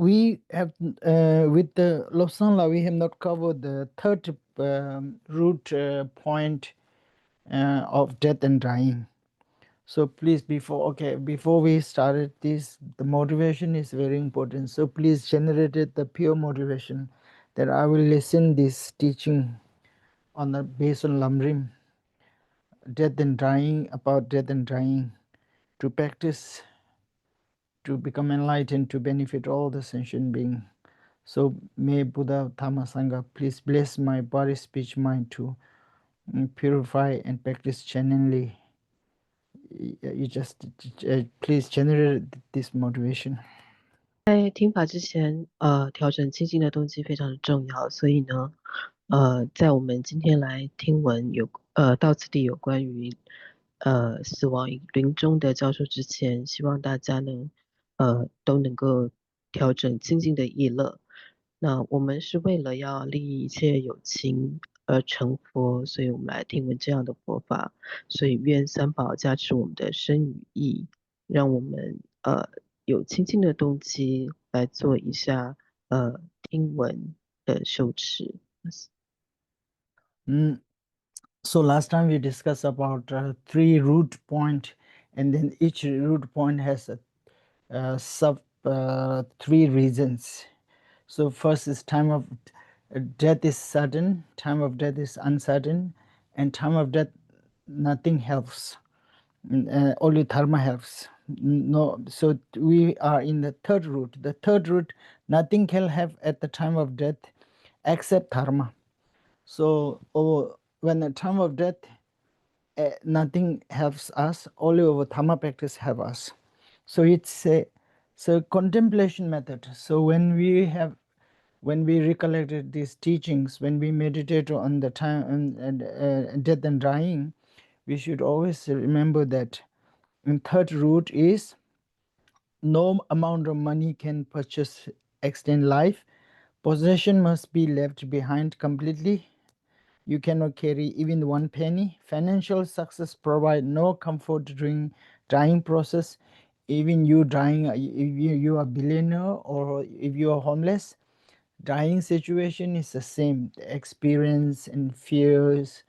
we have with the Lobsangla, we have not covered the third root point of death and dying. So please, before we started this, the motivation is very important. So please generate the pure motivation that I will listen this teaching on the based on Lamrim, death and dying, about death and dying, to practice, to become enlightened, to benefit all the sentient being. So may Buddha Dhamma Sangha please bless my body, speech, mind to purify and practice genuinely. You just please generate this motivation. 在听法之前，调整清净的动机非常的重要。所以呢，在我们今天来听闻到此地有关于死亡与临终的教授之前，希望大家呢，都能够调整清净的意乐。那我们是为了要利益一切有情而成佛，所以我们来听闻这样的佛法。所以愿三宝加持我们的身与意，让我们有清净的动机来做一下听闻的修持。So last time we discussed about 3 root point, and then each root point has a sub 3 reasons. So first is time of death is sudden, time of death is uncertain, and time of death nothing helps. Only dharma helps. No, so we are in the third root. The third root, nothing can have at the time of death except dharma. So when the time of death, nothing helps us. Only our dharma practice help us. So it's a contemplation method. So when we recollected these teachings, when we meditate on the time and death and dying, we should always remember that third root is no amount of money can purchase extend life. Possession must be left behind completely. You cannot carry even 1 penny. Financial success provide no comfort during dying process. Even you dying, if you are billionaire or if you are homeless, dying situation is the same. The experience and fears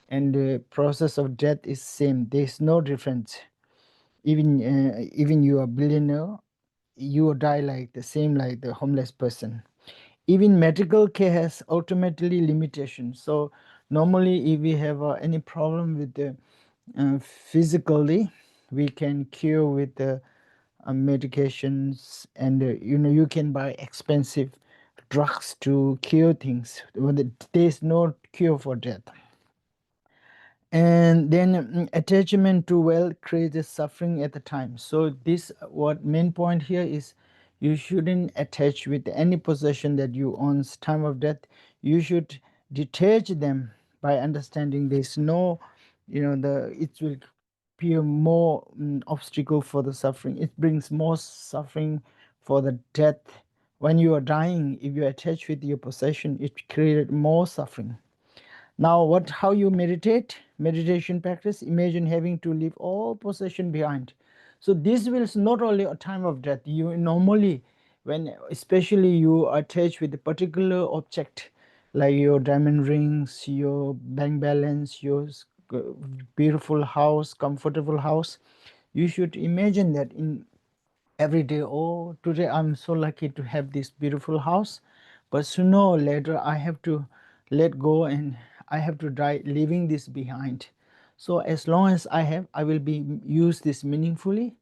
and the process of death is same. There is no difference. Even you are billionaire, you will die like the same like the homeless person. Even medical care has ultimately limitations. So normally if we have any problem with the physically, we can cure with the medications, and you can buy expensive drugs to cure things. There is no cure for death. And then attachment to wealth creates suffering at the time. So this what main point here is, you shouldn't attach with any possession that you own time of death. You should detach them by understanding there's no, it will be a more obstacle for the suffering. It brings more suffering for the death. When you are dying, if you attach with your possession, it created more suffering. Now how you meditate? Meditation practice, imagine having to leave all possession behind. So this will not only a time of death. You normally, when especially you attach with a particular object, like your diamond rings, your bank balance, your beautiful house, comfortable house, you should imagine that in every day, oh, today I'm so lucky to have this beautiful house, but sooner or later I have to let go and I have to die leaving this behind. So as long as I will be use this meaningfully,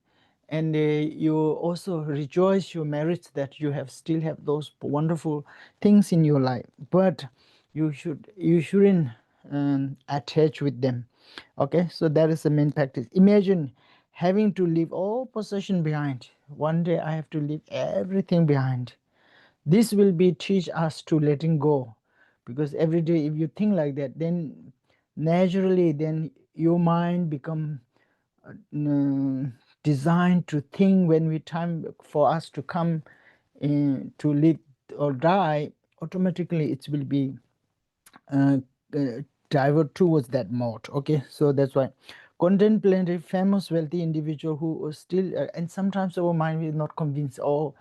and you also rejoice your merits that you still have those wonderful things in your life, but you shouldn't attach with them. Okay, so that is the main practice. Imagine having to leave all possession behind. One day I have to leave everything behind. This will be teach us to letting go, because every day if you think like that, then naturally then your mind become designed to think when we time for us to come in to live or die, automatically it will be divert towards that mode. Okay, so that's why contemplative famous wealthy individual who was still and sometimes our mind is not convinced, oh,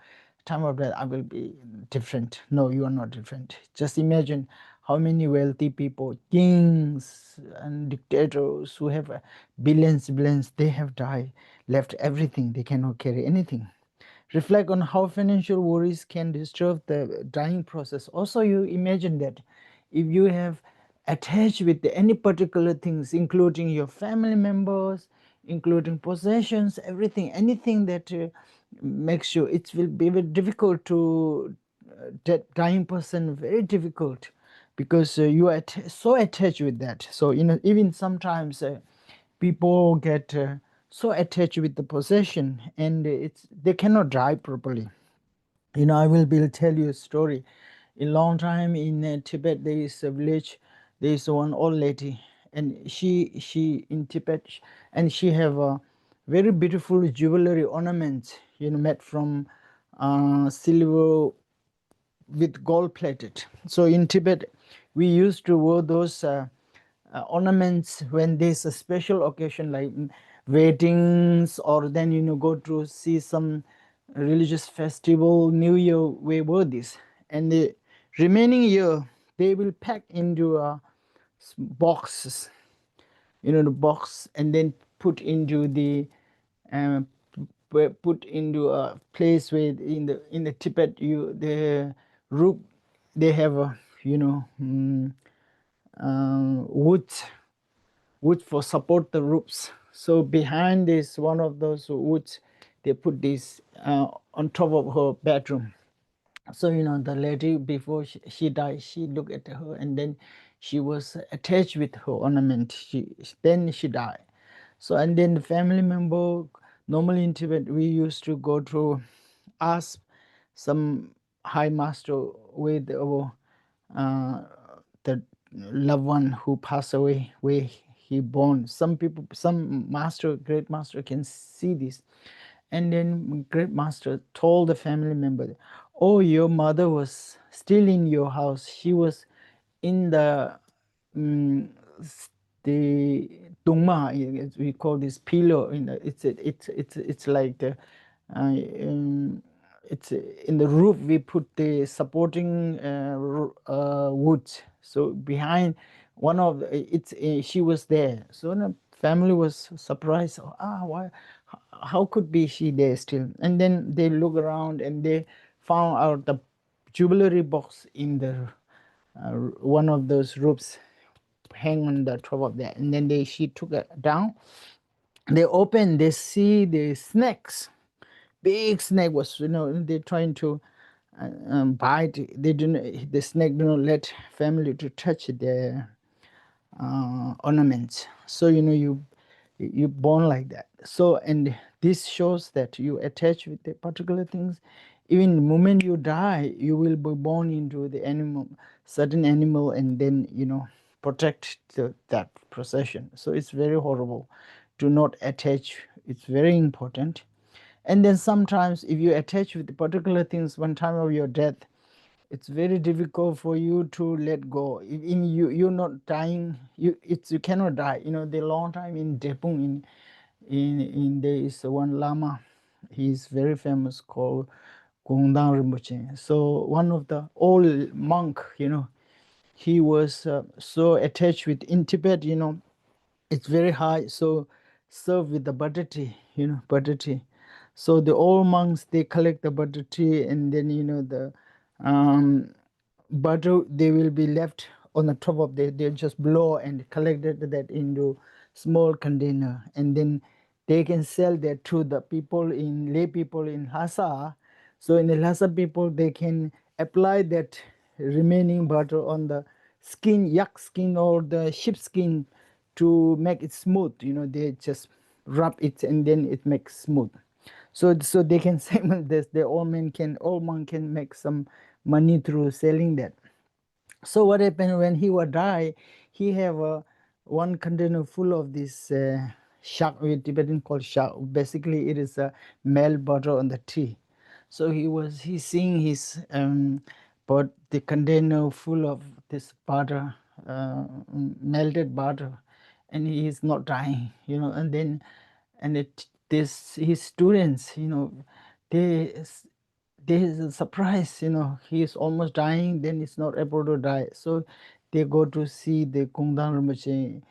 time of death I will be different. No, you are not different. Just imagine how many wealthy people, kings and dictators who have billions, they have died, left everything. They cannot carry anything. Reflect on how financial worries can disturb the dying process. Also, you imagine that if you have attached with any particular things, including your family members, including possessions, everything, anything that makes you, it will be very difficult to that dying person, very difficult, because you are so attached with that. So even sometimes people get so attached with the possession, and they cannot drive properly. I will tell you a story. A long time in Tibet, there is a village. There is one old lady, and she in Tibet, and she have a very beautiful jewelry ornaments, made from silver with gold plated. So in Tibet, we used to wear those ornaments when there's a special occasion like weddings, or then go to see some religious festival, New Year, we wear this. And the remaining year, they will pack into boxes, the box, and then put into the put into a place where in the Tibet, the roof, they have a wood for support the roofs. So behind this one of those woods, they put this on top of her bedroom. So the lady, before she died, she looked at her, and then she was attached with her ornament. Then she died. So, and then the family member, normally in Tibet, we used to go to ask some high master with our the loved one who passed away, where he born. Some people, some master, great master can see this. And then great master told the family member, oh, your mother was still in your house. She was in the tungma, we call this pillow. It's like the it's in the roof. We put the supporting wood. So behind one of she was there. So the family was surprised. Why? How could be she there still? And then they look around, and they found out the jewelry box in the one of those roofs, hang on the top of that. And then she took it down. They open, they see the snakes. Big snake was, they're trying to bite. The snake do not let family to touch their ornaments. So you born like that. So, and this shows that you attach with the particular things. Even the moment you die, you will be born into the animal, certain animal, and then protect that procession. So it's very horrible. Do not attach. It's very important. And then sometimes if you attach with the particular things one time of your death, it's very difficult for you to let go. In you're not dying, you cannot die. The long time in Drepung, in there is one lama, he's very famous, called Gongdang Rinpoche. So one of the old monk, he was so attached with, in Tibet, it's very high, so serve with the butter tea, butter tea. So the old monks, they collect the butter tea, and then the butter, they will be left on the top of they just blow and collected that into small container, and then they can sell that to the people, in lay people in Lhasa. So in the Lhasa people, they can apply that remaining butter on the skin, yak skin or the sheep skin, to make it smooth. They just rub it, and then it makes smooth. So they can say this, the old monk can make some money through selling that. So what happened when he would die, he have one container full of this shak, we Tibetan called shak. Basically it is a melt butter on the tea. So he's seeing his but the container full of this butter, melted butter, and he is not dying, and then his students, they there is a surprise, he is almost dying, then he's not able to die. So they go to see the Kongdan Rinpoche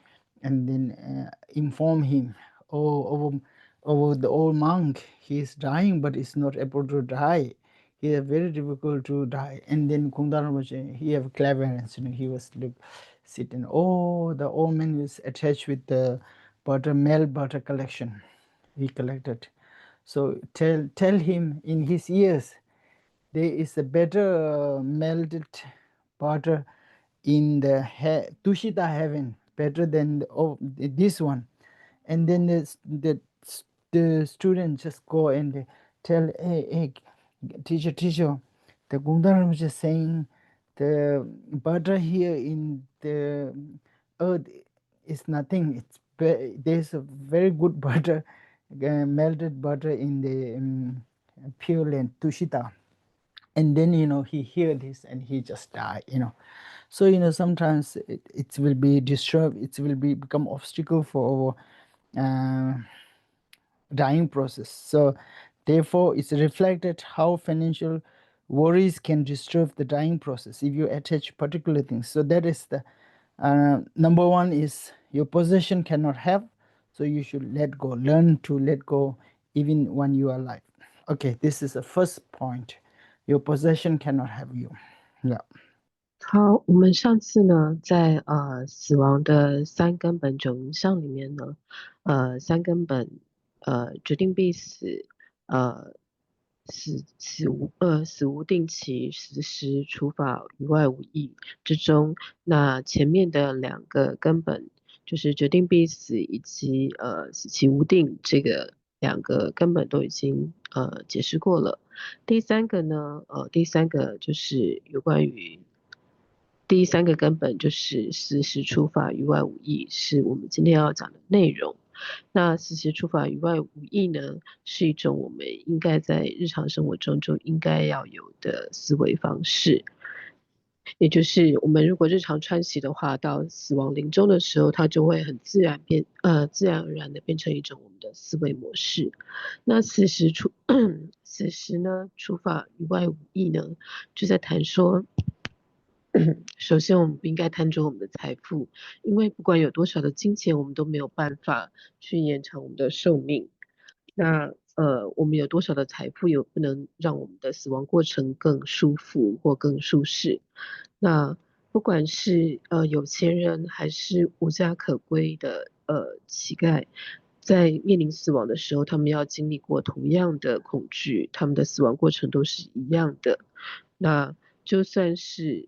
and then inform him, over the old monk, he is dying, but he's not able to die. He is very difficult to die. And then Kongdan Rinpoche, he have cleverness, he was sitting. The old man is attached with the male butter collection. He collected. So tell him in his ears, there is a better melted butter in the Tushita heaven, better than this one. And then the student just go and tell, hey, teacher, the Gundar was just saying the butter here in the earth is nothing. There's a very good butter, melted butter in the Pure Land, Tushita. And then he hear this and he just die. So sometimes it will be disturbed, it will become obstacle for our dying process. So therefore it's reflected how financial worries can disturb the dying process if you attach particular things. So that is the number one is your possession cannot have, so you should let go, learn to let go even when you are alive. Okay, this is the first point. Your possession cannot have you. Yeah. 好，我们上次呢，在死亡的三根本九因相里面呢，三根本决定必死，死无定期，死时除法于外无益之中，那前面的两个根本就是决定必死以及死期无定这个两个根本都已经解释过了。第三个呢，第三个就是有关于。第三个根本就是死时除法于外无益，是我们今天要讲的内容。那死时除法于外无益呢，是一种我们应该在日常生活中就应该要有的思维方式。也就是我们如果日常穿习的话，到死亡临终的时候，它就会很自然而然的变成一种我们的思维模式。那死时呢，除法于外无益呢，就在谈说。首先，我们不应该贪着我们的财富，因为不管有多少的金钱，我们都没有办法去延长我们的寿命。那我们有多少的财富，也不能让我们的死亡过程更舒服或更舒适。那不管是有钱人还是无家可归的乞丐，在面临死亡的时候，他们要经历过同样的恐惧，他们的死亡过程都是一样的。那就算是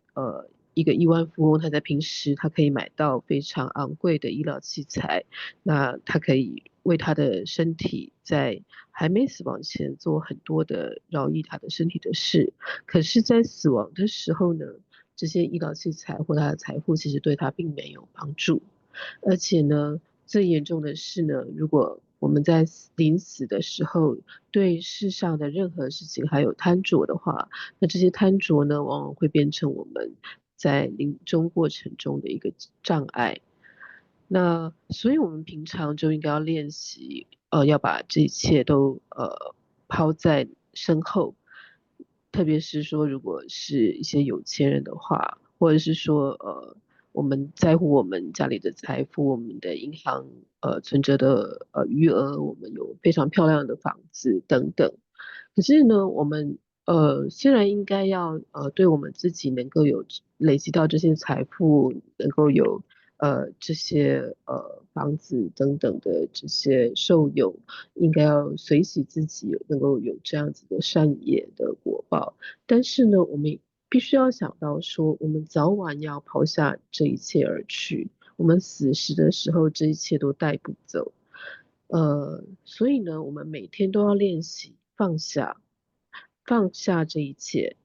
一个亿万富翁，他在平时他可以买到非常昂贵的医疗器材，那他可以为他的身体在还没死亡前做很多的饶益他的身体的事。可是，在死亡的时候呢，这些医疗器材或他的财富其实对他并没有帮助，而且呢，最严重的是呢，如果我们在临死的时候对世上的任何事情还有贪着的话，那这些贪着呢，往往会变成我们在临终过程中的一个障碍。那所以我们平常就应该要练习，要把这一切都抛在身后。特别是说，如果是一些有钱人的话，或者是说我们在乎我们家里的财富，我们的银行存折的余额，我们有非常漂亮的房子等等。可是呢，我们虽然应该要对我们自己能够有累积到这些财富，能够有这些房子等等的这些受用，应该要随喜自己能够有这样子的善业的果报。但是呢，我们必须要想到说，我们早晚要抛下这一切而去，我们死时的时候，这一切都带不走。所以呢，我们每天都要练习放下，放下这一切。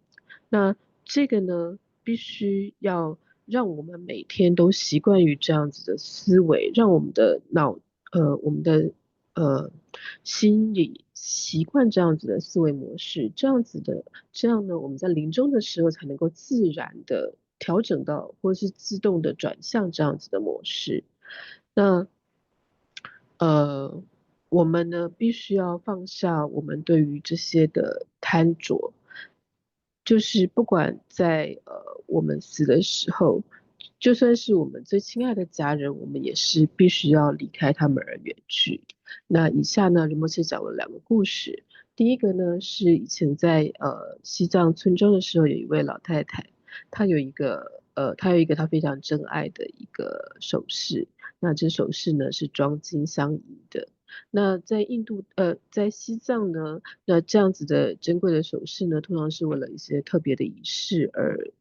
那这个呢，必须要让我们每天都习惯于这样子的思维，让我们的我们的心里习惯这样子的思维模式，这样呢，我们在临终的时候才能够自然的调整到，或是自动的转向这样子的模式。那我们呢必须要放下我们对于这些的贪着。就是不管在我们死的时候，就算是我们最亲爱的家人，我们也是必须要离开他们而远去。那以下呢，仁波切讲了2个故事。第一个呢是以前在西藏村庄的时候，有一位老太太，她有一个她非常珍爱的一个首饰，那这首饰呢是装金镶银的。那在在西藏呢，那这样子的珍贵的首饰呢，通常是为了一些特别的仪式而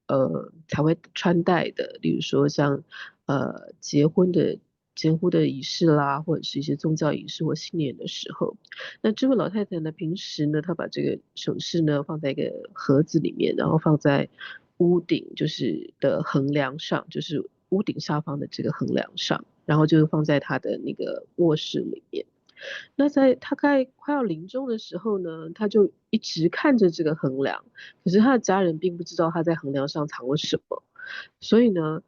才会穿戴的，例如说像结婚的仪式啦，或者是一些宗教仪式或新年的时候。那这位老太太呢，平时呢，她把这个首饰呢放在一个盒子里面，然后放在屋顶就是的横梁上，就是屋顶下方的这个横梁上，然后就放在她的那个卧室里面。那在他快要临终的时候呢，他就一直看着这个横梁，可是他的家人并不知道他在横梁上藏了什么，所以呢，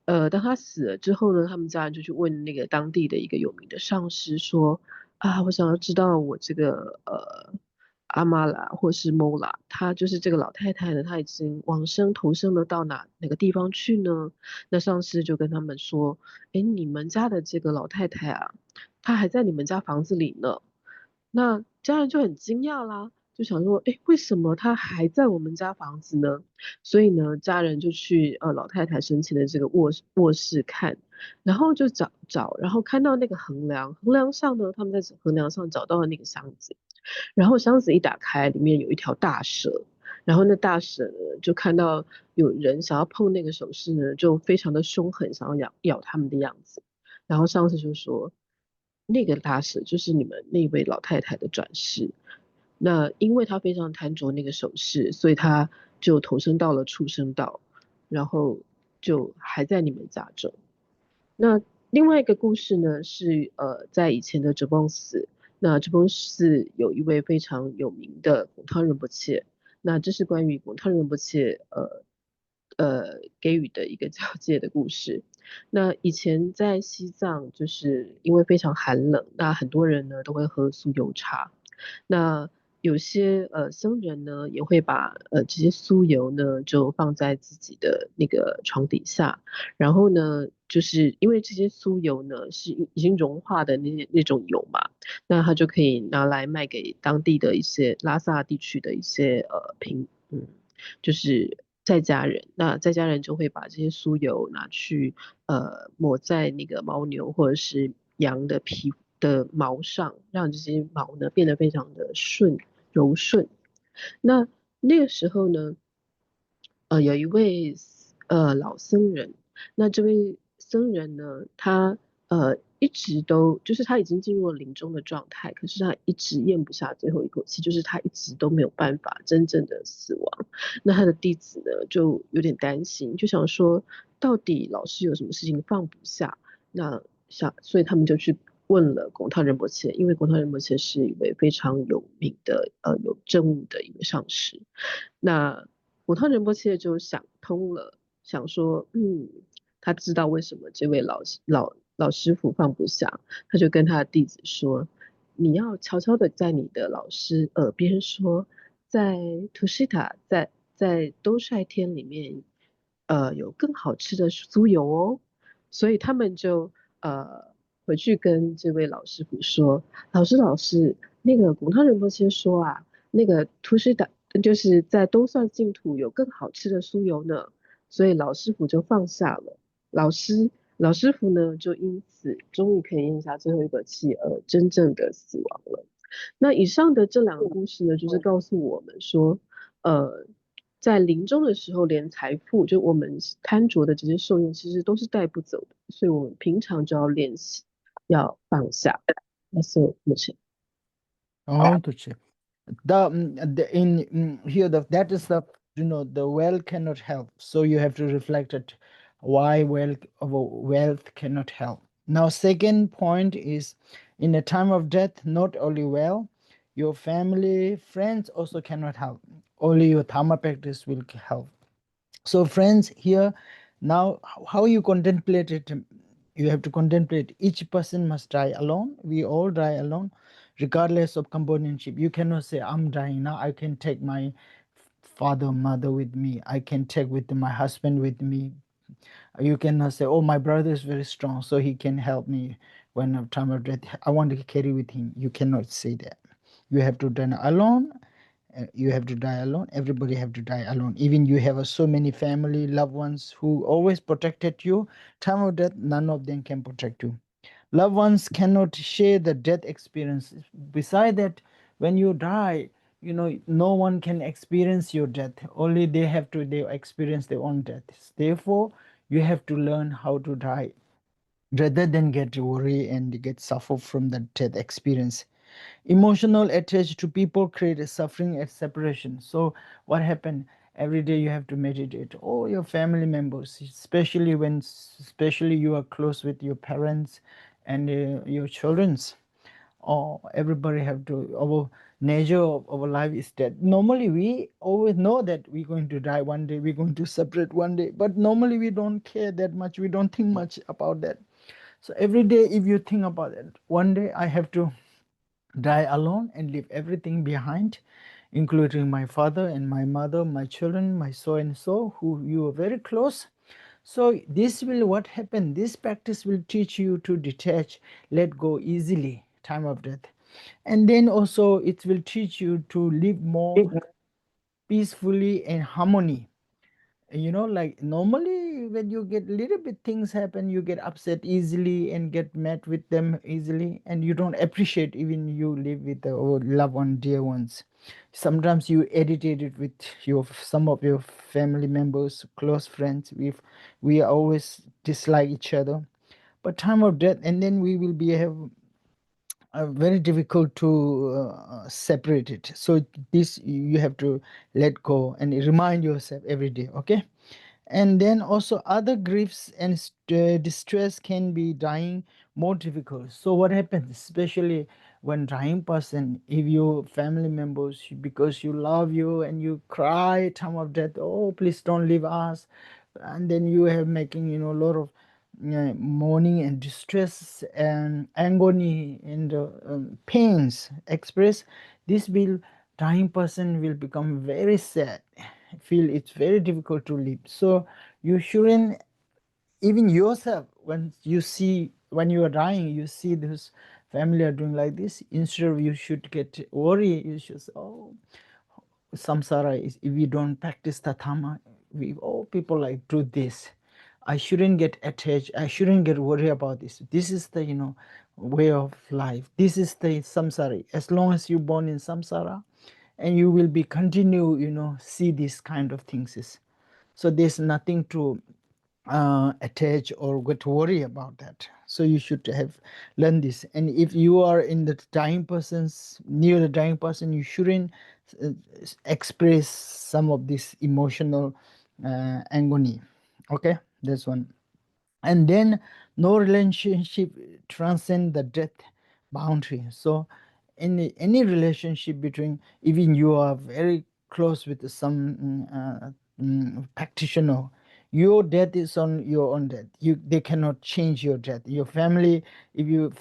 当他死了之后呢，他们家人就去问那个当地的一个有名的上师说，啊，我想要知道我这个阿妈啦，或是莫啦，她就是这个老太太呢，她已经往生投生了到哪个地方去呢？那上师就跟他们说，哎，你们家的这个老太太啊，她还在你们家房子里呢。那家人就很惊讶啦，就想说，哎，为什么她还在我们家房子呢？所以呢，家人就去老太太生前的这个卧室看，然后就找，然后看到那个横梁，横梁上呢，他们在横梁上找到了那个箱子，然后箱子一打开，里面有一条大蛇，然后那大蛇呢，就看到有人想要碰那个首饰呢，就非常的凶狠，想要咬他们的样子。然后上司就说，那个大蛇就是你们那位老太太的转世。那因为他非常贪着那个首饰，所以他就投生到了畜生道，然后就还在你们家中。那另外一个故事呢，是在以前的哲蚌寺，那哲蚌寺有一位非常有名的贡汤仁波切，那这是关于贡汤仁波切给予的一个交界的故事。那以前在西藏，就是因为非常寒冷，那很多人呢都会喝酥油茶。那有些僧人呢也会把这些酥油呢就放在自己的那个床底下，然后呢就是因为这些酥油呢是已经融化的那种油嘛，那他就可以拿来卖给当地的一些拉萨地区的一些就是在家人，那在家人就会把这些酥油拿去抹在那个牦牛或者是羊的皮的毛上，让这些毛呢变得非常的柔顺。那那个时候呢，有一位老僧人，那这位僧人呢，他一直都就是他已经进入了临终的状态，可是他一直咽不下最后一口气，就是他一直都没有办法真正的死亡。那他的弟子呢就有点担心，就想说到底老师有什么事情放不下？那所以他们就去问了贡汤仁波切，因为贡汤仁波切是一位非常有名的有证悟的一位上师。那贡汤仁波切就想通了，想说他知道为什么这位老师傅放不下，他就跟他的弟子说，你要悄悄的在你的老师耳边说，在图西塔在兜率天里面，有更好吃的酥油哦。所以他们就回去跟这位老师傅说，老师，那个贡汤仁波切说啊，那个图西塔就是在兜率净土有更好吃的酥油呢。所以老师傅就放下了，老师傅呢就因此终于可以咽下最后一口气，真正的死亡了。那以上的这2个故事呢，就是告诉我们说，在临终的时候，连财富，就我们贪着的这些受用，其实都是带不走的，所以我们平常就要练习，要放下。那是目前。Oh, Tuche. The in here that is the the wealth cannot help. So you have to reflect at why wealth cannot help. Now, second point is in a time of death, not only your family, friends also cannot help. Only your Dharma practice will help. So, friends, here now, how you contemplate it, you have to contemplate each person must die alone. We all die alone, regardless of companionship. You cannot say, I'm dying now, I can take my father, mother with me. I can take with my husband with me. You cannot say, oh, my brother is very strong, so he can help me when I'm time of death. I want to carry with him. You cannot say that. You have to die alone. You have to die alone. Everybody have to die alone. Even you have so many family, loved ones who always protected you. Time of death, none of them can protect you. Loved ones cannot share the death experience. Beside that, when you die, no one can experience your death. Only they experience their own death. Therefore, you have to learn how to die rather than get worried and get suffer from the death experience. Emotional attached to people create a suffering and separation. So what happened? Every day you have to meditate. All your family members, especially you are close with your parents and your children's. Everybody have to. Our nature of our life is that normally we always know that we're going to die one day, we're going to separate one day, but normally we don't care that much, we don't think much about that. So every day if you think about it, one day I have to die alone and leave everything behind, including my father and my mother, my children, my so and so, who you are very close. So this will what happen, this practice will teach you to detach, let go easily, time of death. And then also it will teach you to live more peacefully and harmony. Like normally when you get little bit things happen, you get upset easily and get mad with them easily, and you don't appreciate even you live with the loved one, dear ones. Sometimes you irritated with some of your family members, close friends. We always dislike each other, but time of death, and then we will be have very difficult to separate it. So this you have to let go and remind yourself every day, okay? And then also other griefs and distress can be dying more difficult. So what happens, especially when dying person, if your family members, because you love you and you cry time of death, oh please don't leave us, and then you have making a lot of mourning and distress and agony and pains express, this will dying person will become very sad, feel it's very difficult to live. So you shouldn't, even yourself, when you are dying, you see this family are doing like this, instead of you should get worried, you should say, oh, samsara is, if we don't practice tatama, people like do this, I shouldn't get attached, I shouldn't get worried about this. This is the way of life, this is the samsara. As long as you born in samsara, and you will be continue see these kind of things. So there's nothing to attach or get worry about that. So you should have learned this. And if you are in the dying person's near the dying person, you shouldn't uh, express some of this emotional agony. Okay, that's one. And then no relationship transcend the death boundary. So any relationship between, even you are very close with some practitioner, your death is on your own death. They cannot change your death. Your family, if you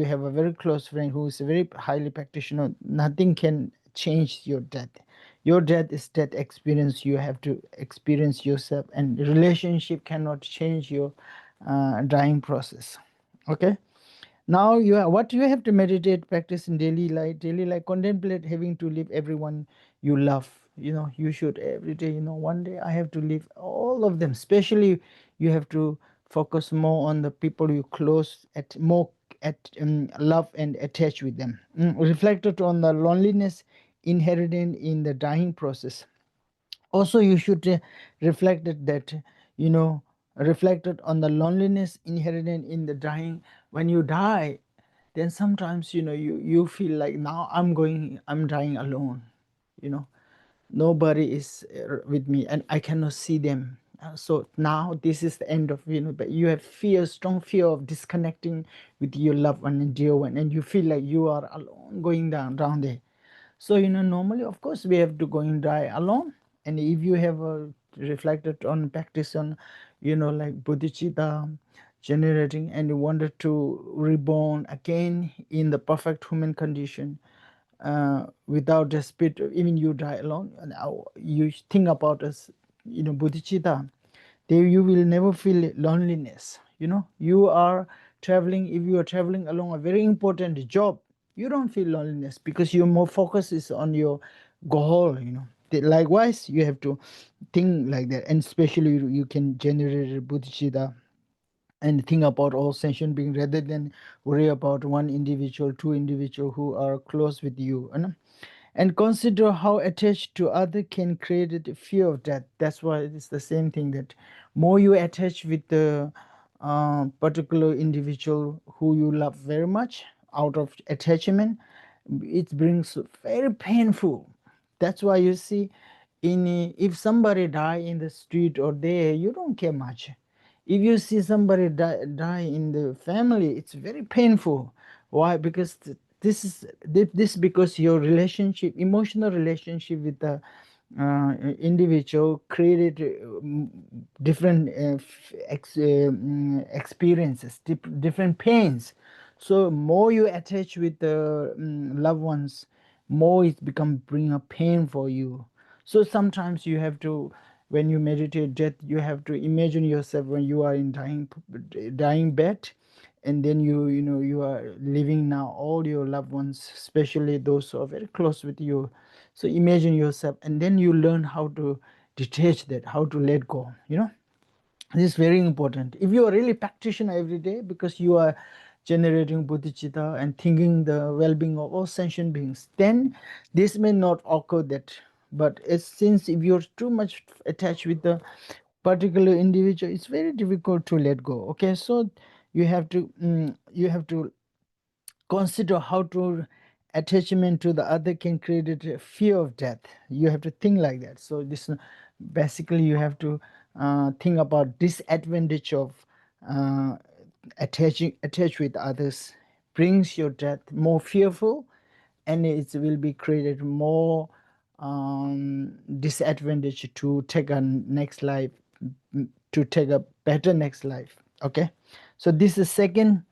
have a very close friend who is a very highly practitioner, nothing can change your death. Your death is death experience, you have to experience yourself, and relationship cannot change your dying process. Okay, now what you have to meditate, practice in daily life, contemplate having to leave everyone you love. You should every day, one day I have to leave all of them. Especially you have to focus more on the people you close at, more at love and attach with them. Reflected on the loneliness inherent in the dying process. Also you should reflected that, reflected on the loneliness inherent in the dying. When you die, then sometimes you feel like, now I'm dying alone. Nobody is with me and I cannot see them. So now this is the end of, but you have strong fear of disconnecting with your loved one and dear one, and you feel like you are alone going down there. So normally of course we have to go and die alone. And if you have reflected on practice on like bodhicitta generating, and you wanted to reborn again in the perfect human condition, without the spirit, even you die alone, and you think about us, bodhicitta, there you will never feel loneliness. You are traveling, if you are traveling along a very important job, you don't feel loneliness because your more focus is on your goal. Likewise, you have to think like that, and especially you can generate bodhicitta and think about all sentient beings rather than worry about one individual, two individual who are close with you. And consider how attached to other can create the fear of death. That's why it's the same thing, that more you attach with the particular individual who you love very much, out of attachment, it brings very painful. That's why you see, if somebody die in the street or there, you don't care much. If you see somebody die in the family, it's very painful. Why? Because this because your relationship, emotional relationship with the individual created different experiences, different pains. So more you attach with the loved ones, more it bring a pain for you. So sometimes you have to, when you meditate death, you have to imagine yourself when you are in dying bed, and then you are living now all your loved ones, especially those who are very close with you. So imagine yourself, and then you learn how to detach that, how to let go. This is very important. If you are really practitioner every day, because you are generating bodhicitta and thinking the well-being of all sentient beings, then this may not occur that. But since if you're too much attached with the particular individual, it's very difficult to let go. Okay, so you have to consider how to attachment to the other can create a fear of death. You have to think like that. So this basically you have to think about disadvantage of attach with others brings your death more fearful, and it will be created more disadvantage to take a next life, to take a better next life. Okay, so this is second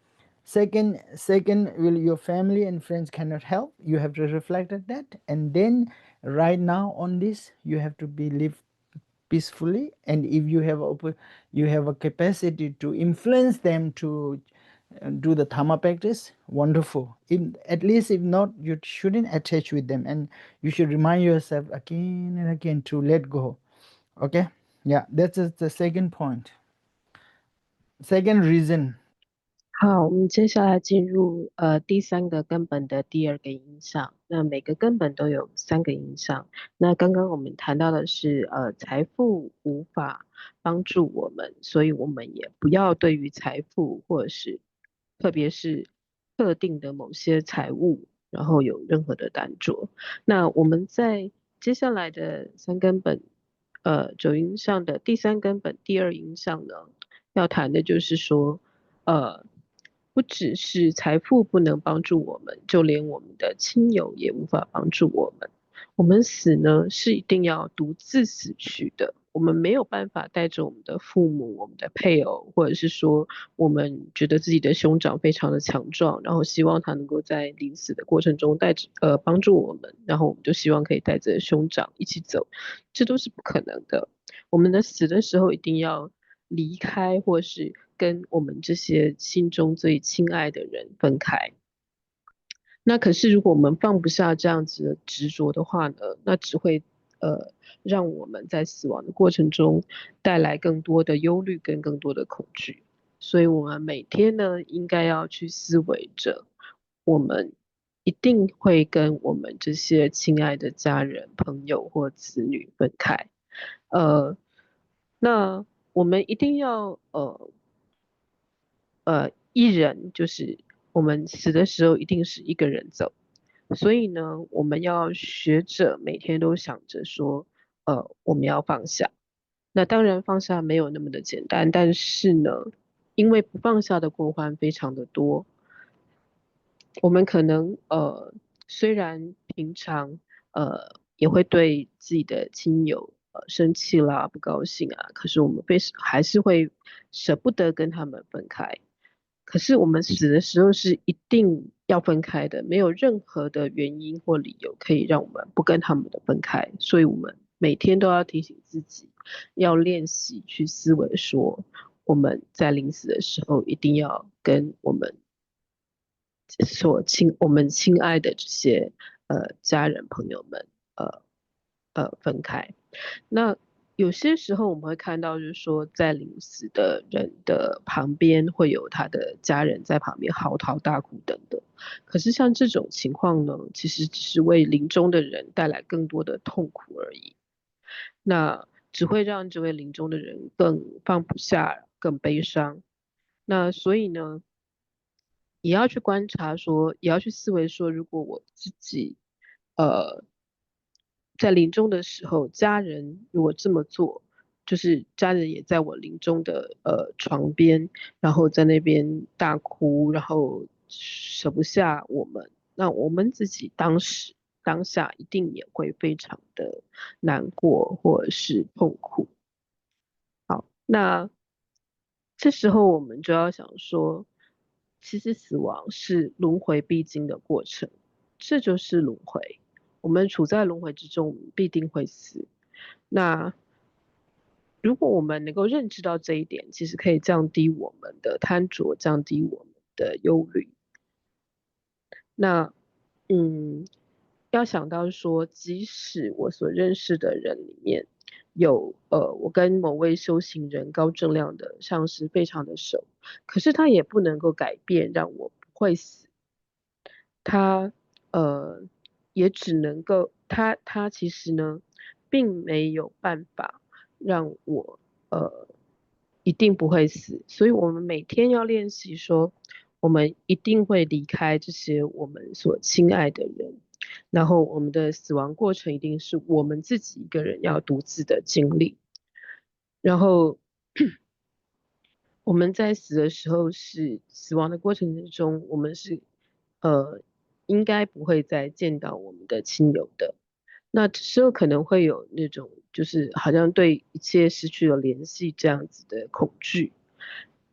will your family and friends cannot help. You have to reflect at that, and then right now on this you have to be live peacefully. And if you have a capacity to influence them to do the Dhamma practice, wonderful. At least if not, you shouldn't attach with them, and you should remind yourself again and again to let go. Okay, yeah, that's the second point. Second reason. 好，我们接下来进入第三个根本的第二个影响。那每个根本都有三个影响。那刚刚我们谈到的是财富无法帮助我们，所以我们也不要对于财富或者是特别是特定的某些财物，然后有任何的担着。那我们在接下来的三根本九因上的第三根本第二影响呢，要谈的就是说不只是财富不能帮助我们，就连我们的亲友也无法帮助我们。我们死呢，是一定要独自死去的。我们没有办法带着我们的父母、我们的配偶，或者是说我们觉得自己的兄长非常的强壮，然后希望他能够在临死的过程中帮助我们，然后我们就希望可以带着兄长一起走，这都是不可能的。我们的死的时候一定要离开，或是跟我们这些心中最亲爱的人分开。那可是如果我们放不下这样子的执着的话呢，那只会让我们在死亡的过程中带来更多的忧虑跟更多的恐惧。所以我们每天呢，应该要去思维着，我们一定会跟我们这些亲爱的家人、朋友或子女分开。那我们一定要一人，就是我们死的时候一定是一个人走，所以呢，我们要学着每天都想着说，我们要放下。那当然放下没有那么的简单，但是呢，因为不放下的过患非常的多，我们可能虽然平常也会对自己的亲友生气啦、不高兴啊，可是我们还是会舍不得跟他们分开。可是我们死的时候是一定要分开的，没有任何的原因或理由可以让我们不跟他们的分开，所以我们每天都要提醒自己，要练习去思维说，我们在临死的时候一定要跟我们亲爱的这些家人朋友们分开。那有些时候我们会看到，就是说在临死的人的旁边会有他的家人在旁边嚎啕大哭等等。可是像这种情况呢，其实只是为临终的人带来更多的痛苦而已。那只会让这位临终的人更放不下，更悲伤。那所以呢，也要去观察说，也要去思维说，如果我自己，呃，在临终的时候，家人如果这么做，就是家人也在我临终的床边，然后在那边大哭，然后舍不下我们，那我们自己当下一定也会非常的难过或者是痛苦。好，那这时候我们就要想说，其实死亡是轮回必经的过程，这就是轮回。我们处在轮回之中，我们必定会死。那如果我们能够认知到这一点，其实可以降低我们的贪着，降低我们的忧虑。那要想到说，即使我所认识的人里面有我跟某位修行人高正量的上师非常的熟，可是他也不能够改变让我不会死。他也只能够他其实呢，并没有办法让我一定不会死，所以我们每天要练习说，我们一定会离开这些我们所亲爱的人，然后我们的死亡过程一定是我们自己一个人要独自的经历，然后我们在死的时候是死亡的过程之中，我们是应该不会再见到我们的亲友的。那这时候可能会有那种就是好像对一切失去了联系这样子的恐惧。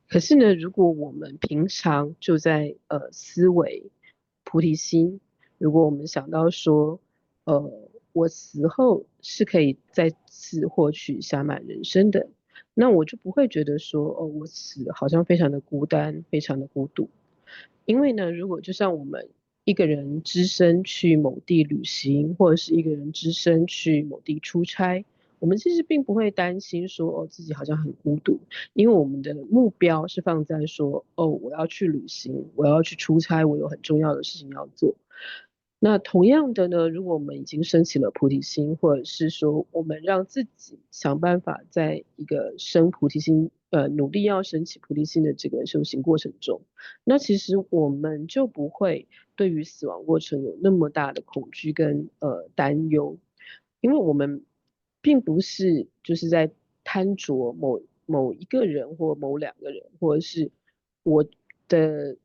可是呢，如果我们平常就在思维菩提心，如果我们想到说，我死后是可以再次获取暇满人生的，那我就不会觉得说，哦，我死好像非常的孤单，非常的孤独。因为呢，如果就像我们一个人只身去某地旅行，或者是一个人只身去某地出差，我们其实并不会担心说，哦，自己好像很孤独，因为我们的目标是放在说，哦，我要去旅行，我要去出差，我有很重要的事情要做。那同样的呢，如果我们已经升起了菩提心，或者是说我们让自己想办法在一个生菩提心，努力要升起菩提心的这个修行过程中，那其实我们就不会对于死亡过程有那么大的恐惧跟担忧，因为我们并不是就是在贪着某一个人或某两个人，或者是我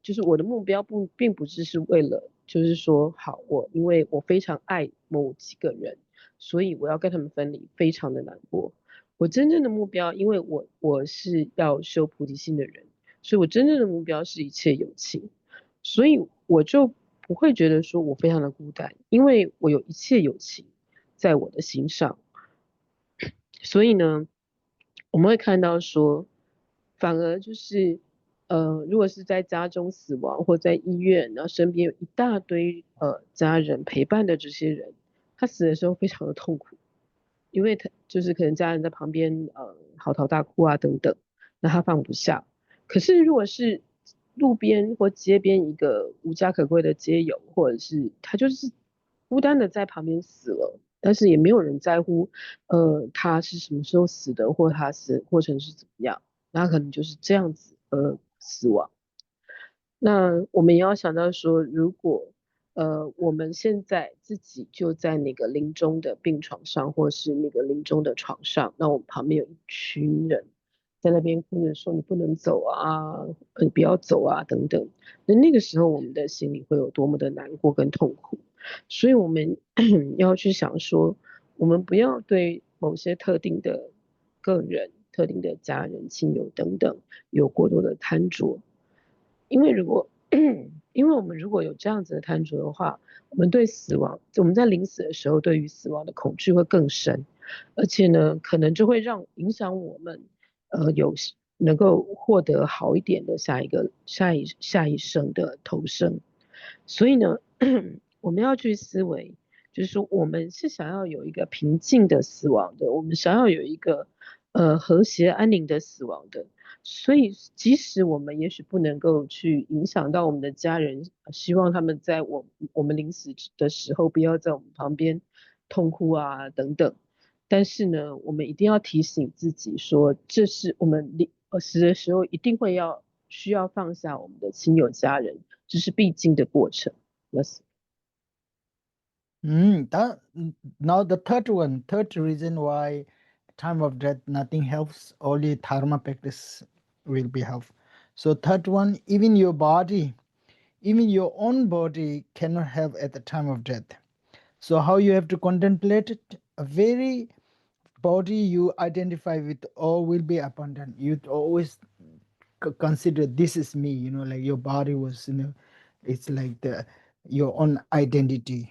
就是我的目标并不是为了就是说好因为我非常爱某几个人，所以我要跟他们分离，非常的难过。我真正的目标，因为我是要修菩提心的人。所以我真正的目标是一切有情，所以我就不会觉得说我非常的孤单，因为我有一切有情在我的心上。所以呢，我们会看到说，反而就是如果是在家中死亡或在医院，然后身边有一大堆家人陪伴的这些人，他死的时候非常的痛苦，因为他就是可能家人在旁边嚎啕大哭啊等等，那他放不下。可是如果是路边或街边一个无家可归的街友，或者是他就是孤单的在旁边死了，但是也没有人在乎，他是什么时候死的，或他死的过程是怎么样，那可能就是这样子死亡。那我们也要想到说，如果我们现在自己就在那个临终的病床上，或是那个临终的床上，那我们旁边有一群人在那边哭着说你不能走啊，你不要走啊等等，那个时候我们的心里会有多么的难过跟痛苦，所以我们要去想说，我们不要对某些特定的个人、特定的家人、亲友等等有过多的贪着。因为我们如果有这样子的贪着的话，我们对死亡，我们在临死的时候，对于死亡的恐惧会更深，而且呢，可能就会影响我们，能够获得好一点的下一生的投生。所以呢，我们要去思维，就是说，我们是想要有一个平静的死亡的，我们想要有一个和谐安宁的死亡的。所以，即使我们也许不能够去影响到我们的家人，希望他们在我们临死的时候不要在我们旁边痛哭啊等等。但是呢，我们一定要提醒自己说，这是我们死的时候一定需要放下我们的亲友家人，这是必经的过程。Yes. Now the third reason why time of death nothing helps, only dharma practice will be help. So third one, even your own body cannot help at the time of death. So how you have to contemplate it? A very body you identify with all will be abundant. You always consider this is me, like your body was, it's like your own identity,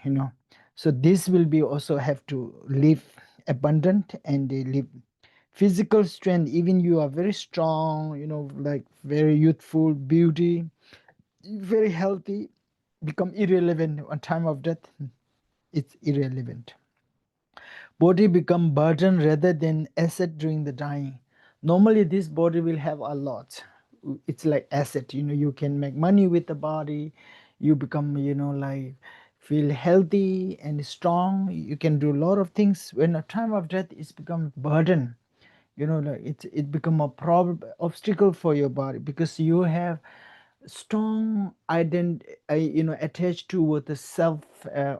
so this will be also have to live abundant, and they live physical strength. Even you are very strong, like very youthful beauty, very healthy, become irrelevant on time of death. It's irrelevant. Body become burden rather than asset during the dying. Normally this body will have a lot. It's like asset, you can make money with the body. You become, like feel healthy and strong. You can do a lot of things. When a time of death, it's become burden, like it become a problem, obstacle for your body, because you have strong attached to with the self,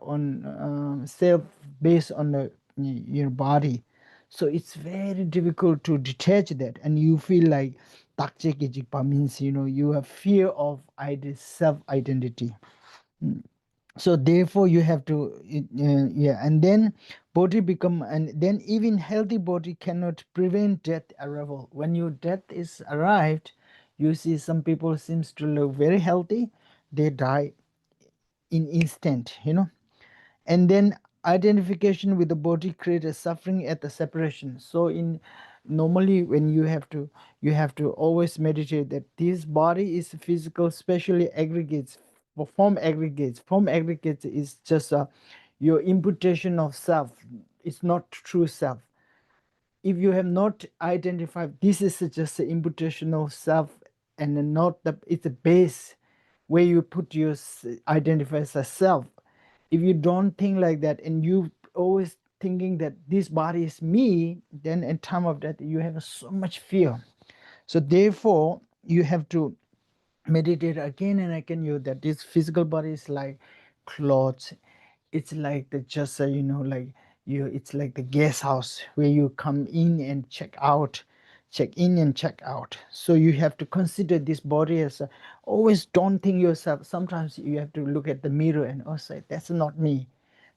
on self based on your body. So it's very difficult to detach that, and you feel like means, you have fear of self identity. So therefore you have to and then body become, and then even healthy body cannot prevent death arrival. When your death is arrived, you see some people seems to look very healthy, they die in instant, and then identification with the body creates a suffering at the separation. So in normally when you have to always meditate that this body is physical, especially aggregates, form aggregates is just your imputation of self. It's not true self. If you have not identified this is just an imputation of self, and not it's a base where you put your identify as a self. If you don't think like that, and you always thinking that this body is me, then in time of death you have so much fear. So therefore you have to meditate again and again, that this physical body is like clothes. It's like the just like it's like the guest house where you come in and check in and check out. So you have to consider this body as always, don't think yourself. Sometimes you have to look at the mirror and also say, that's not me,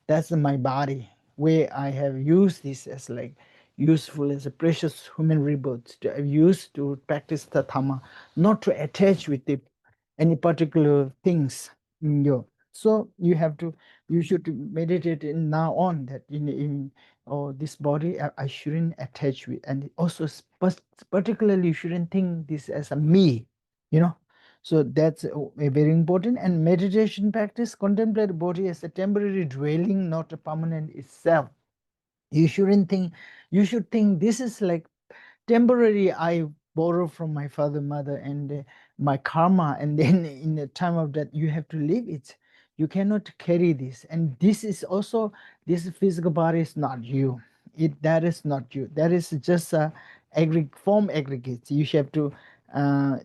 that's my body, where I have used this as like useful as a precious human rebirth, to have used to practice the dhamma, not to attach with it any particular things in you. So you should meditate in now on that in this body I shouldn't attach with, and also particularly you shouldn't think this as a me, so that's very important. And meditation practice contemplate the body as a temporary dwelling, not a permanent itself. You shouldn't think, you should think this is like temporary, I borrow from my father mother and my karma, and then in the time of that you have to leave it. You cannot carry this, and this is also, this physical body is not you. That is not you, that is just a form aggregates. You have to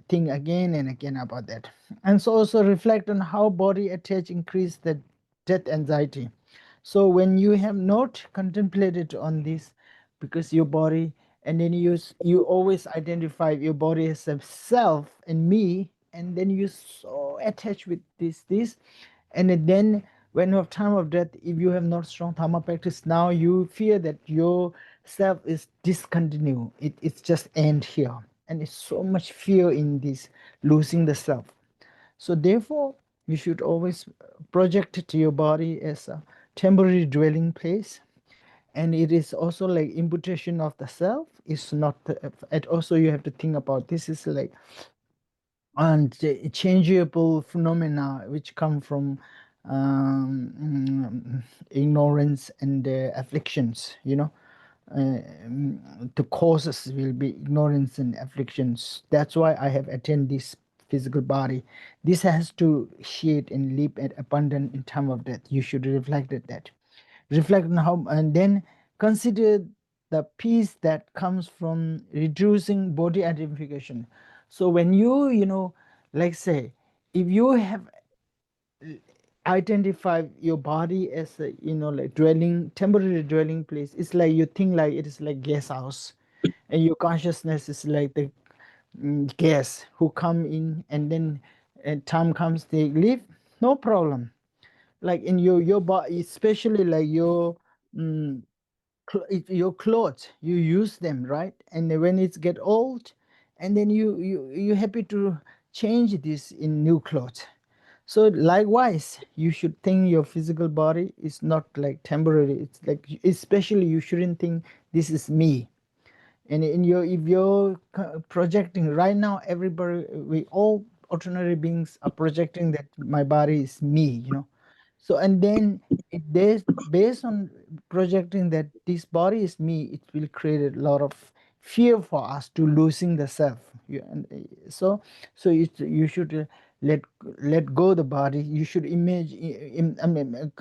think again and again about that. And so also reflect on how body attach increase the death anxiety. So when you have not contemplated on this, because your body, and then you always identify your body as a self and me, and then you so attached with this, and then when you have time of death, if you have not strong dharma practice, now you fear that your self is discontinue, it's just end here, and it's so much fear in this losing the self. So therefore, you should always project to your body as a temporary dwelling place, and it is also like imputation of the self. It's not and also you have to think about this is like unchangeable phenomena which come from ignorance and afflictions, you know. The causes will be ignorance and afflictions. That's why I have attained this physical body. This has to shade and live at abundant in time of death. You should reflect at that. Reflect on how, and then consider the peace that comes from reducing body identification. So when you know, like say, if you have identify your body as a, you know, like dwelling, temporary dwelling place, it's like you think like it is like guest house, and your consciousness is like the guests who come in, and then time comes they leave, no problem. Like in your body, especially like your your clothes, you use them, right? And then when it's get old, and then you happy to change this in new clothes. So likewise, you should think your physical body is not like temporary. It's like, especially you shouldn't think this is me. And in your, if you're projecting right now, everybody, we all ordinary beings are projecting that my body is me, you know. So and then there's, based on projecting that this body is me, it will create a lot of fear for us to losing the self. So you should let go the body. You should imagine, I mean,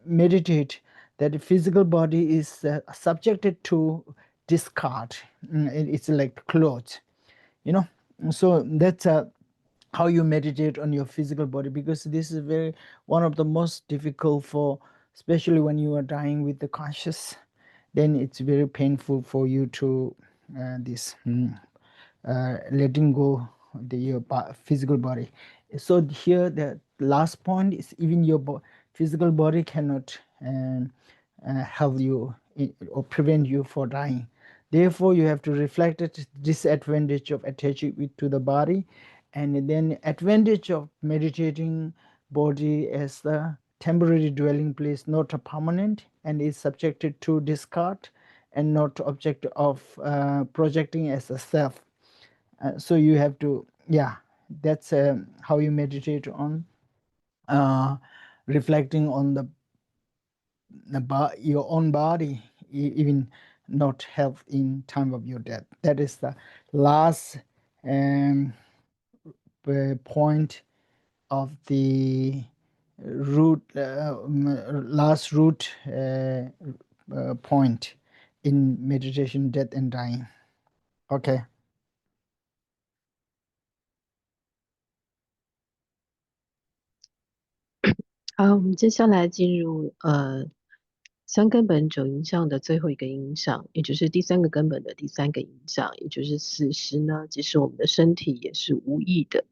meditate that the physical body is subjected to discard. It's like clothes, you know. So that's how you meditate on your physical body, because this is very one of the most difficult for, especially when you are dying with the conscious, then it's very painful for you to letting go your physical body. So here the last point is, even your physical body cannot help you or prevent you for dying. Therefore you have to reflect the disadvantage of attaching it to the body, and then advantage of meditating body as the temporary dwelling place, not a permanent, and is subjected to discard, and not object of projecting as a self. So you have to, yeah, that's how you meditate on reflecting on the your own body, even not health in time of your death. That is the last point of the root, last root point in meditation, death and dying. Okay. 好，我们接下来进入三根本九因相的最后一个因相，也就是第三个根本的第三个因相，也就是死时呢，即使我们的身体也是无益的。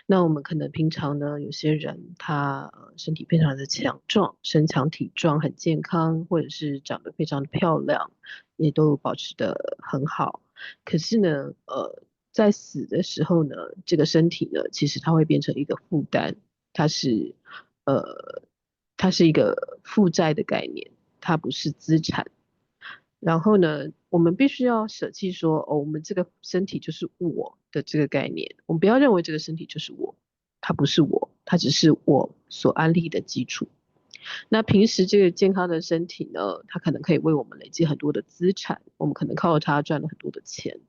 那我们可能平常呢，有些人他身体非常的强壮，身强体壮，很健康，或者是长得非常的漂亮，也都保持得很好。可是呢，在死的时候呢，这个身体呢，其实它会变成一个负担，它是它是一个负债的概念，它不是资产。然后呢，我们必须要舍弃说，哦，我们这个身体就是我的这个概念，我们不要认为这个身体就是我，它不是我，它只是我所安立的基础。那平时这个健康的身体呢，它可能可以为我们累积很多的资产，我们可能靠它赚了很多的钱。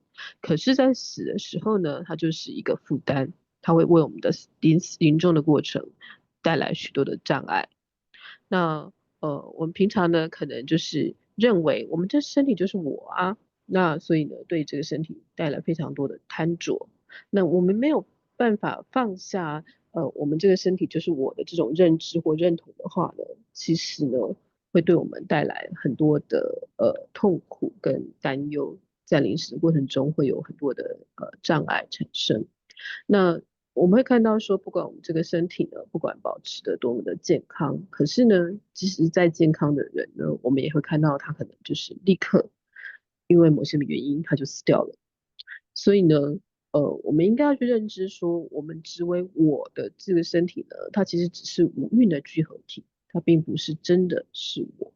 可是，在死的时候呢，它就是一个负担，它会为我们的临终的过程带来许多的障碍。那我们平常呢，可能就是认为我们这身体就是我啊，那所以呢，对这个身体带来非常多的贪着。那我们没有办法放下我们这个身体就是我的这种认知或认同的话呢，其实呢，会对我们带来很多的痛苦跟担忧，在临死的过程中会有很多的障碍产生。那我们会看到说，不管我们这个身体呢，不管保持的多么的健康，可是呢，即使再健康的人呢，我们也会看到他可能就是立刻因为某些原因他就死掉了。所以呢，我们应该要去认知说，我们之为我的这个身体呢，它其实只是五蕴的聚合体，它并不是真的是我。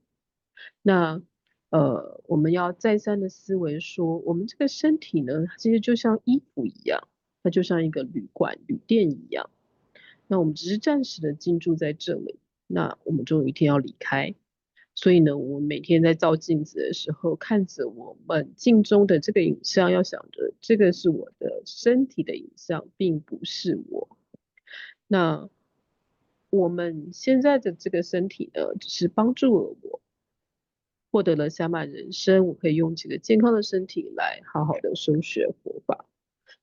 那我们要再三的思维说，我们这个身体呢，它其实就像衣服一样，它就像一个旅馆、旅店一样。那我们只是暂时的进驻在这里，那我们终有一天要离开。所以呢，我们每天在照镜子的时候，看着我们镜中的这个影像，要想着这个是我的身体的影像，并不是我。那我们现在的这个身体呢，只是帮助了我获得了暇满人生，我可以用这个健康的身体来好好的修学佛法。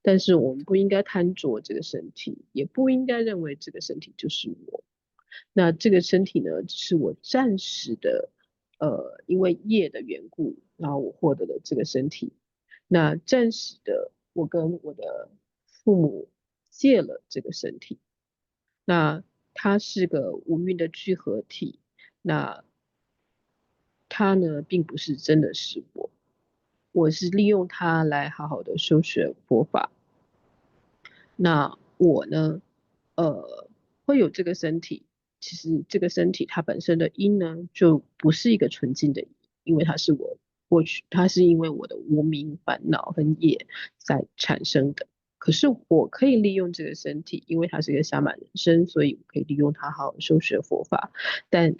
但是我们不应该贪着这个身体，也不应该认为这个身体就是我。那这个身体呢，只是我暂时的，因为业的缘故，然后我获得了这个身体。那暂时的，我跟我的父母借了这个身体。那它是个五蕴的聚合体，那它呢，并不是真的是我，我是利用它来好好的修学佛法。那我呢，会有这个身体，其实这个身体它本身的因呢，就不是一个纯净的因，因为它是我过去，它是因为我的无明烦恼和业在产生的。可是我可以利用这个身体，因为它是一个暇满人生，所以我可以利用它好好修学佛法。但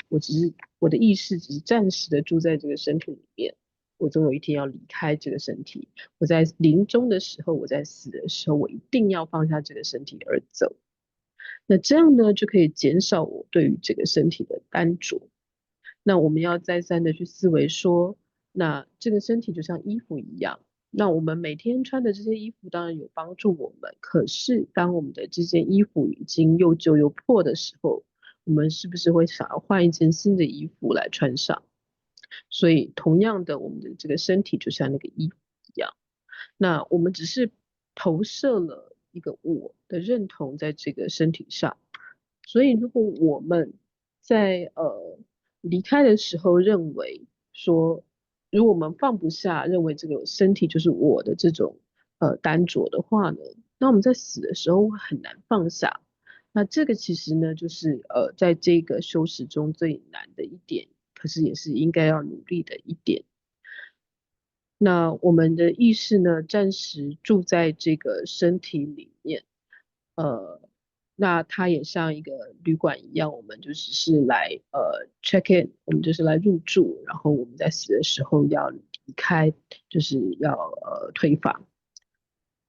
我的意识只是暂时的住在这个身体里面，我总有一天要离开这个身体。我在临终的时候，我在死的时候，我一定要放下这个身体而走。那这样呢，就可以减少我对于这个身体的耽着。那我们要再三的去思维说，那这个身体就像衣服一样，那我们每天穿的这些衣服当然有帮助我们，可是当我们的这件衣服已经又旧又破的时候，我们是不是会想要换一件新的衣服来穿上？所以同样的，我们的这个身体就像那个衣服一样，那我们只是投射了一个我的认同在这个身体上。所以如果我们在离开的时候认为说，如果我们放不下，认为这个身体就是我的这种耽着的话呢，那我们在死的时候会很难放下。那这个其实呢，就是在这个修持中最难的一点，可是也是应该要努力的一点。那我们的意识呢，暂时住在这个身体里面，那它也像一个旅馆一样，我们就只是来check in，我们就是来入住，然后我们在死的时候要离开，就是要退房。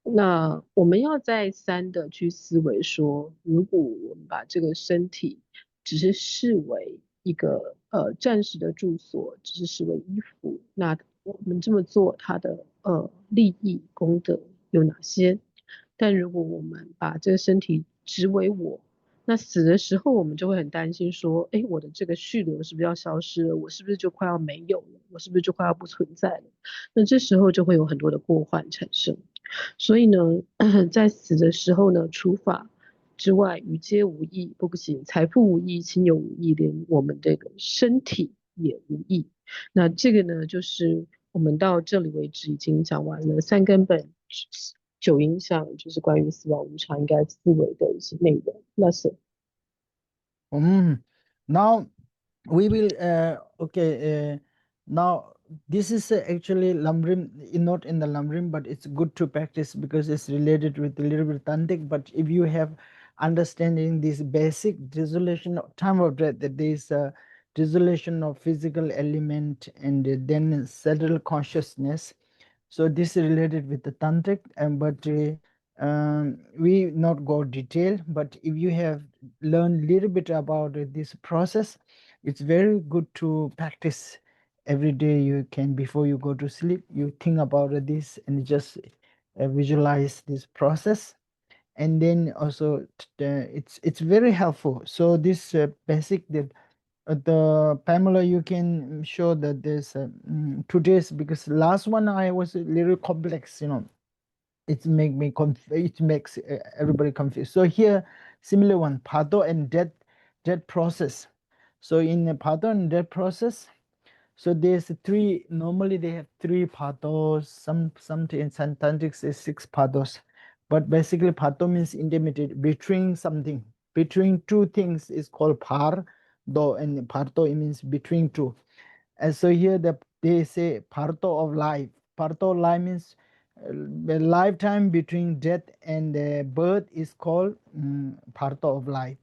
那我们要再三的去思维说，如果我们把这个身体只是视为一个暂时的住所，只是视为衣服，那我们这么做它的利益功德有哪些？但如果我们把这个身体执为我，那死的时候我们就会很担心说，哎，我的这个续流是不是要消失了？我是不是就快要没有了？我是不是就快要不存在了？那这时候就会有很多的过患产生。所以呢，在死的时候呢，除法之外，余皆无益，不行，财富无益，亲友无益，连我们这个身体也无益。那这个呢，就是我们到这里为止已经讲完了三根本九因相，就是关于死亡无常应该思维的一些内容。那是Now we will now this is actually Lamrim, not in the Lamrim, but it's good to practice because it's related with a little bit Tantric. But if you have understanding this basic dissolution of time of death, that there is a dissolution of physical element and then subtle consciousness, so this is related with the Tantric, but we not go detail. But if you have learned a little bit about this process, it's very good to practice every day. You can, before you go to sleep, you think about this and just visualize this process, and then also it's very helpful. So this basic, the Pamela, you can show that there's 2 days, because last one I was a little complex, it makes everybody confused. So here similar one, Pato and death process. So in the Pato and death process, so there's 3, normally they have 3 pathos, some in Tantric is 6 pathos. but basically Parto means intermediate, between something. Between two things is called par, though, and Parto means between two. And so here they say Parto of life. Parto of life means the lifetime between death and birth is called Parto of life.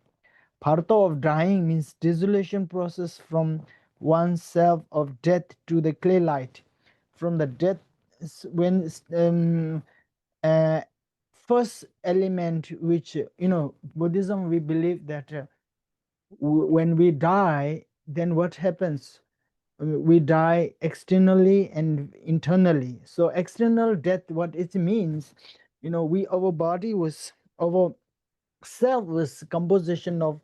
Parto of dying means dissolution process from oneself of death to the clay light. From the death, when first element, which Buddhism, we believe that when we die, then what happens? We die externally and internally. So external death, what it means, our body was, our self was composition of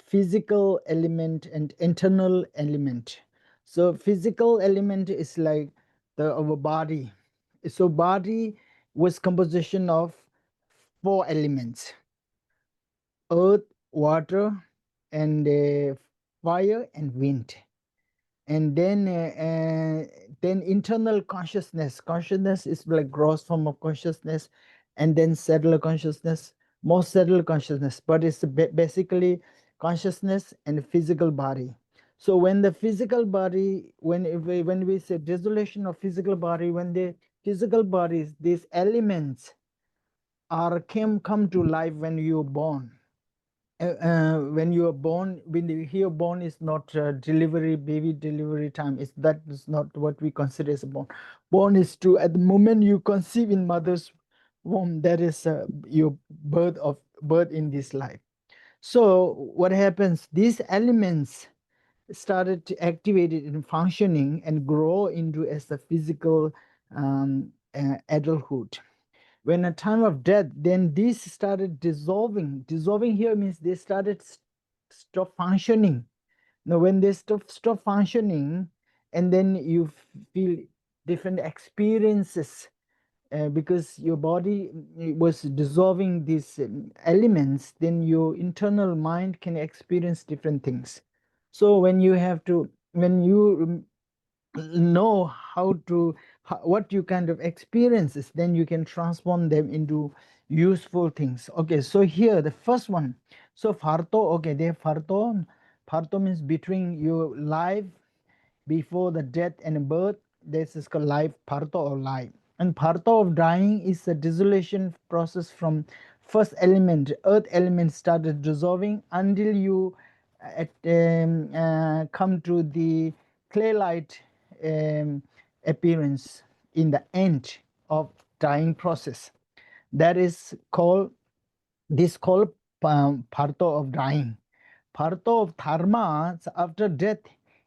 physical element and internal element. So physical element is like our body. So body was composition of 4 elements: earth, water, and fire and wind. And then internal consciousness is like gross form of consciousness, and then subtle consciousness, more subtle consciousness, but it's basically consciousness and physical body. So when the physical body, when we say dissolution of physical body, when the physical bodies, these elements are come to life when you're born. When you are born, when you hear born is not delivery, baby delivery time. That is not what we consider as born. Born is to, at the moment you conceive in mother's womb, that is your birth in this life. So what happens? These elements started to activate it in functioning and grow into as a physical adulthood. When a time of death, then these started dissolving. Dissolving here means they started stop functioning. Now when they stop functioning, and then you feel different experiences because your body was dissolving these elements, then your internal mind can experience different things. So when you know what you kind of experiences, then you can transform them into useful things. Okay, so here the first one, so farto, okay, they farto means between your life before the death and birth. This is called life, parto or life. And parto of dying is a dissolution process from first element, earth element, started dissolving until you come to the clay light appearance in the end of dying process. That is called parto of dying. Parto of dharma, after death,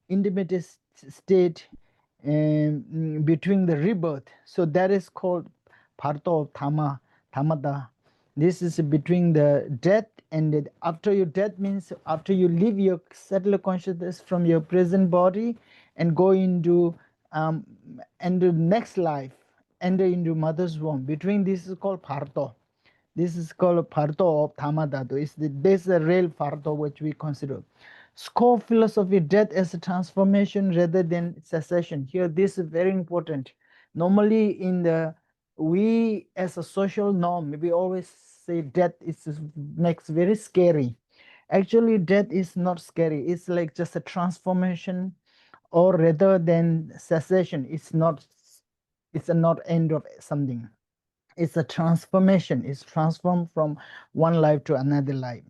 intermediate state between the rebirth. So that is called parto of dhamata. This is between the death and after your death, means after you leave your subtle consciousness from your present body and go into next life, enter into mother's womb. Between this is called parto. This is called parto of Tamadadu. This is the real parto which we consider. Scope philosophy, death as a transformation rather than cessation. Here, this is very important. Normally, we as a social norm, we always say death makes very scary. Actually, death is not scary. It's like just a transformation, or rather than cessation. It's a not end of something. It's a transformation. It's transformed from one life to another life.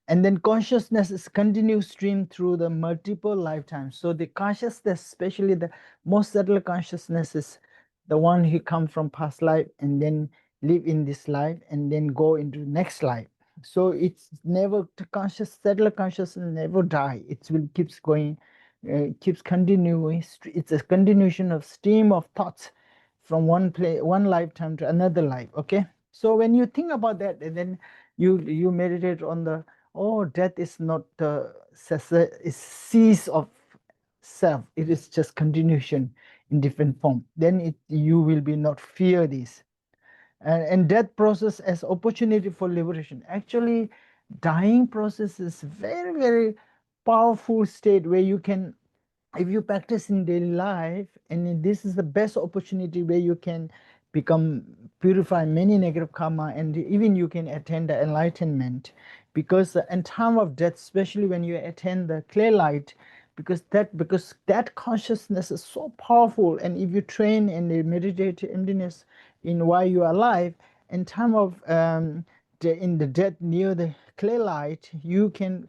And then consciousness is continuous stream through the multiple lifetimes. So the consciousness, especially the most subtle consciousness, is the one who come from past life and then live in this life and then go into next life. So it's never subtle consciousness never die. It will keeps going, keeps continuing. It's a continuation of stream of thoughts from one lifetime to another life. Okay, so when you think about that, and then you meditate on the, oh, death is not cease of self. It is just continuation in different form. Then you will be not fear this. And death process as opportunity for liberation. Actually, dying process is very, very powerful state where you can, if you practice in daily life, and this is the best opportunity where you can purify many negative karma, and even you can attain the enlightenment. Because in time of death, especially when you attain the clear light, because that consciousness is so powerful, and if you train and meditate emptiness in while you are alive, in time of in the death near the clear light, you can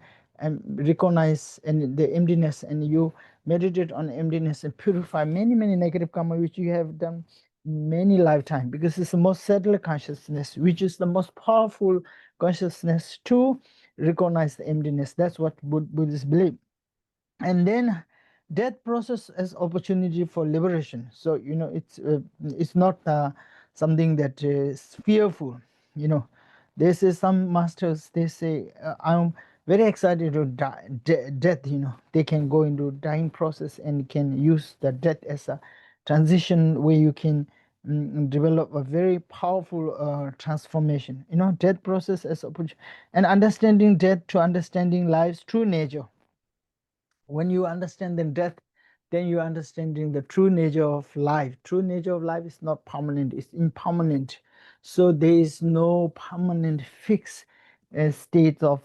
recognize and the emptiness, and you meditate on emptiness and purify many negative karma which you have done many lifetime, because it's the most subtle consciousness, which is the most powerful consciousness to recognize the emptiness. That's what Buddhists believe. And then death process as opportunity for liberation. So it's not something that is fearful. They say, some masters, they say, I'm very excited to die, death. They can go into dying process and can use the death as a transition where you can develop a very powerful transformation. Death process as opportunity, and understanding death to understanding life's true nature. When you understand the death, then you are understanding the true nature of life. True nature of life is not permanent, it's impermanent. So there is no permanent fixed state of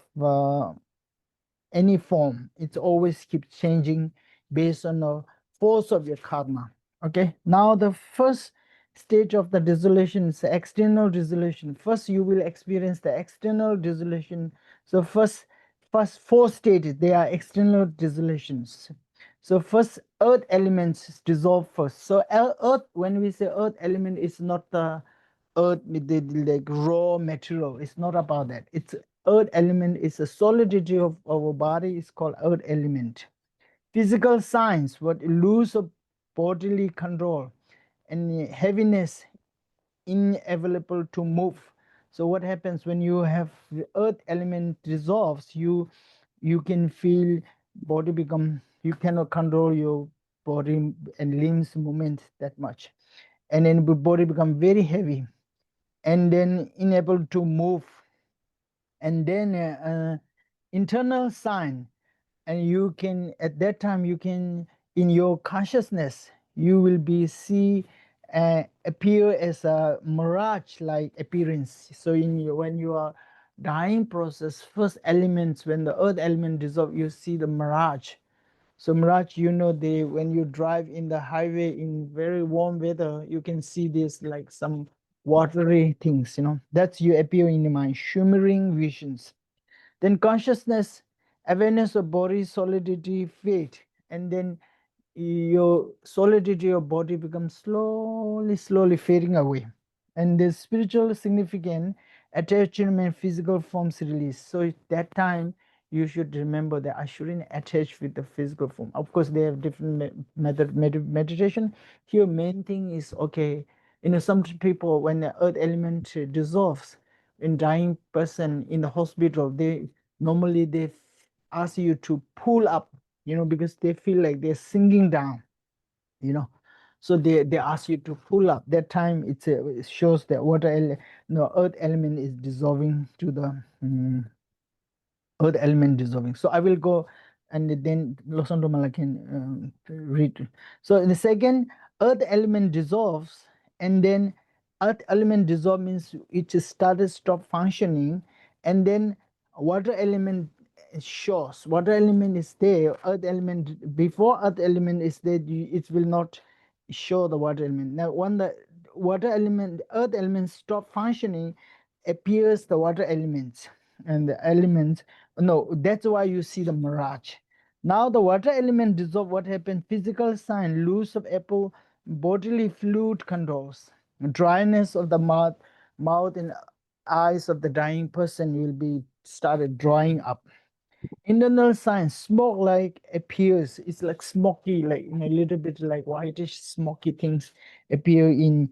any form. It always keeps changing based on the force of your karma. Okay, now the first stage of the dissolution is the external dissolution. First you will experience the external dissolution. So first four stages, they are external dissolutions. So first, earth elements dissolve first. So earth, when we say earth element, it's not the earth with the like raw material. It's not about that. It's earth element is a solidity of our body, is called earth element. Physical signs, what lose of bodily control, and heaviness, inavailable to move. So what happens when you have the earth element dissolves, you can feel body become, you cannot control your body and limbs movement that much, and then the body become very heavy, and then unable to move. And then internal sign, and you can, at that time, you can, in your consciousness, you will be appear as a mirage like appearance. So when you are dying process, first elements, when the earth element dissolve, you see the mirage. So mirage, when you drive in the highway in very warm weather, you can see this like some watery things. That's you appear in the mind, shimmering visions. Then consciousness, awareness of body solidity fade, and then your solidity of body becomes slowly fading away. And the spiritual significant attachment physical forms release. So at that time, you should remember that I shouldn't attach with the physical form. Of course, they have different meditation. Here, main thing is, okay, some people, when the earth element dissolves, in dying person in the hospital, they ask you to pull up, because they feel like they're sinking down, so they ask you to pull up. That time it shows that earth element is dissolving to the earth element dissolving. So I will go, and then Losando Mala can read. So the second, earth element dissolves, and then earth element dissolve means it started stop functioning, and then water element shows. Water element is there. Earth element, before earth element is there, it will not show the water element. Now when the earth element stop functioning, appears the water elements, and the elements, no, that's why you see the mirage. Now the water element dissolve, what happened? Physical sign, loss of apple, bodily fluid controls, dryness of the mouth and eyes of the dying person will be started drying up. Internal signs, smoke like appears. It's like smoky, like a little bit like whitish smoky things appear in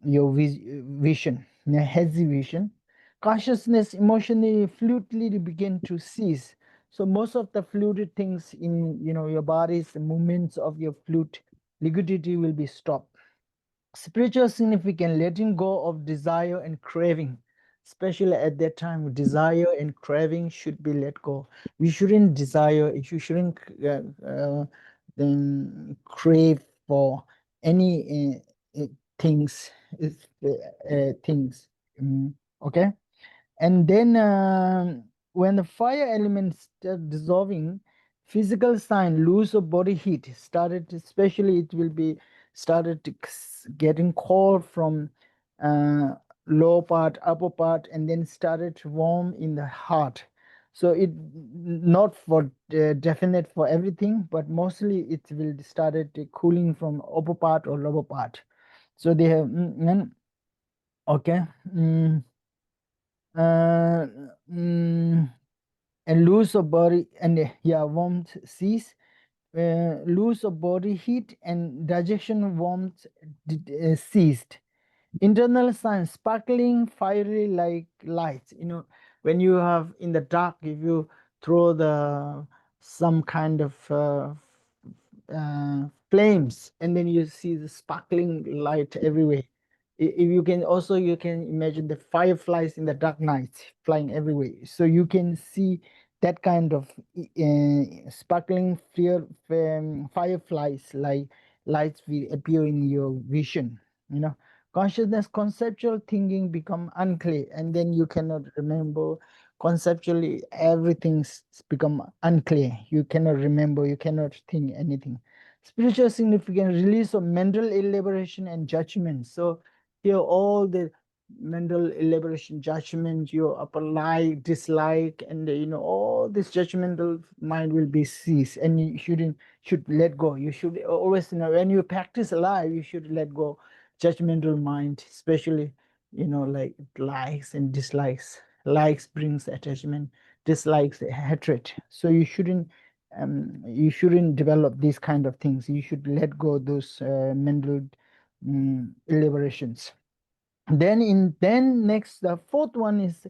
your vision, hazy vision. Consciousness emotionally fluidly begin to cease. So most of the fluid things in your body's movements of your fluid liquidity will be stopped. Spiritual significance, letting go of desire and craving. Especially at that time, desire and craving should be let go. You shouldn't desire, you shouldn't then crave for any things things. Okay, and then when the fire elements start dissolving, physical sign loss of body heat started, especially it will be started getting cold from lower part, upper part, and then started warm in the heart. So it not for definite for everything, but mostly it will started cooling from upper part or lower part. So they have okay. And loss of body and warmth cease, loss of body heat and digestion warmth ceased. Internal signs sparkling fiery like lights. When you have in the dark, if you throw some kind of flames, and then you see the sparkling light everywhere. If you can also, you can imagine the fireflies in the dark nights flying everywhere. So you can see that kind of sparkling fireflies like lights will appear in your vision. Consciousness, conceptual thinking become unclear, and then you cannot remember. Conceptually, everything's become unclear. You cannot remember, you cannot think anything. Spiritual significance, release of mental elaboration and judgment. So here all the mental elaboration, judgment, your upper like, dislike, and all this judgmental mind will be ceased, and you should let go. You should always when you practice life, you should let go judgmental mind, especially like likes and dislikes. Likes brings attachment, dislikes hatred. So you shouldn't develop these kind of things. You should let go those mental elaborations. Then next, the fourth one is,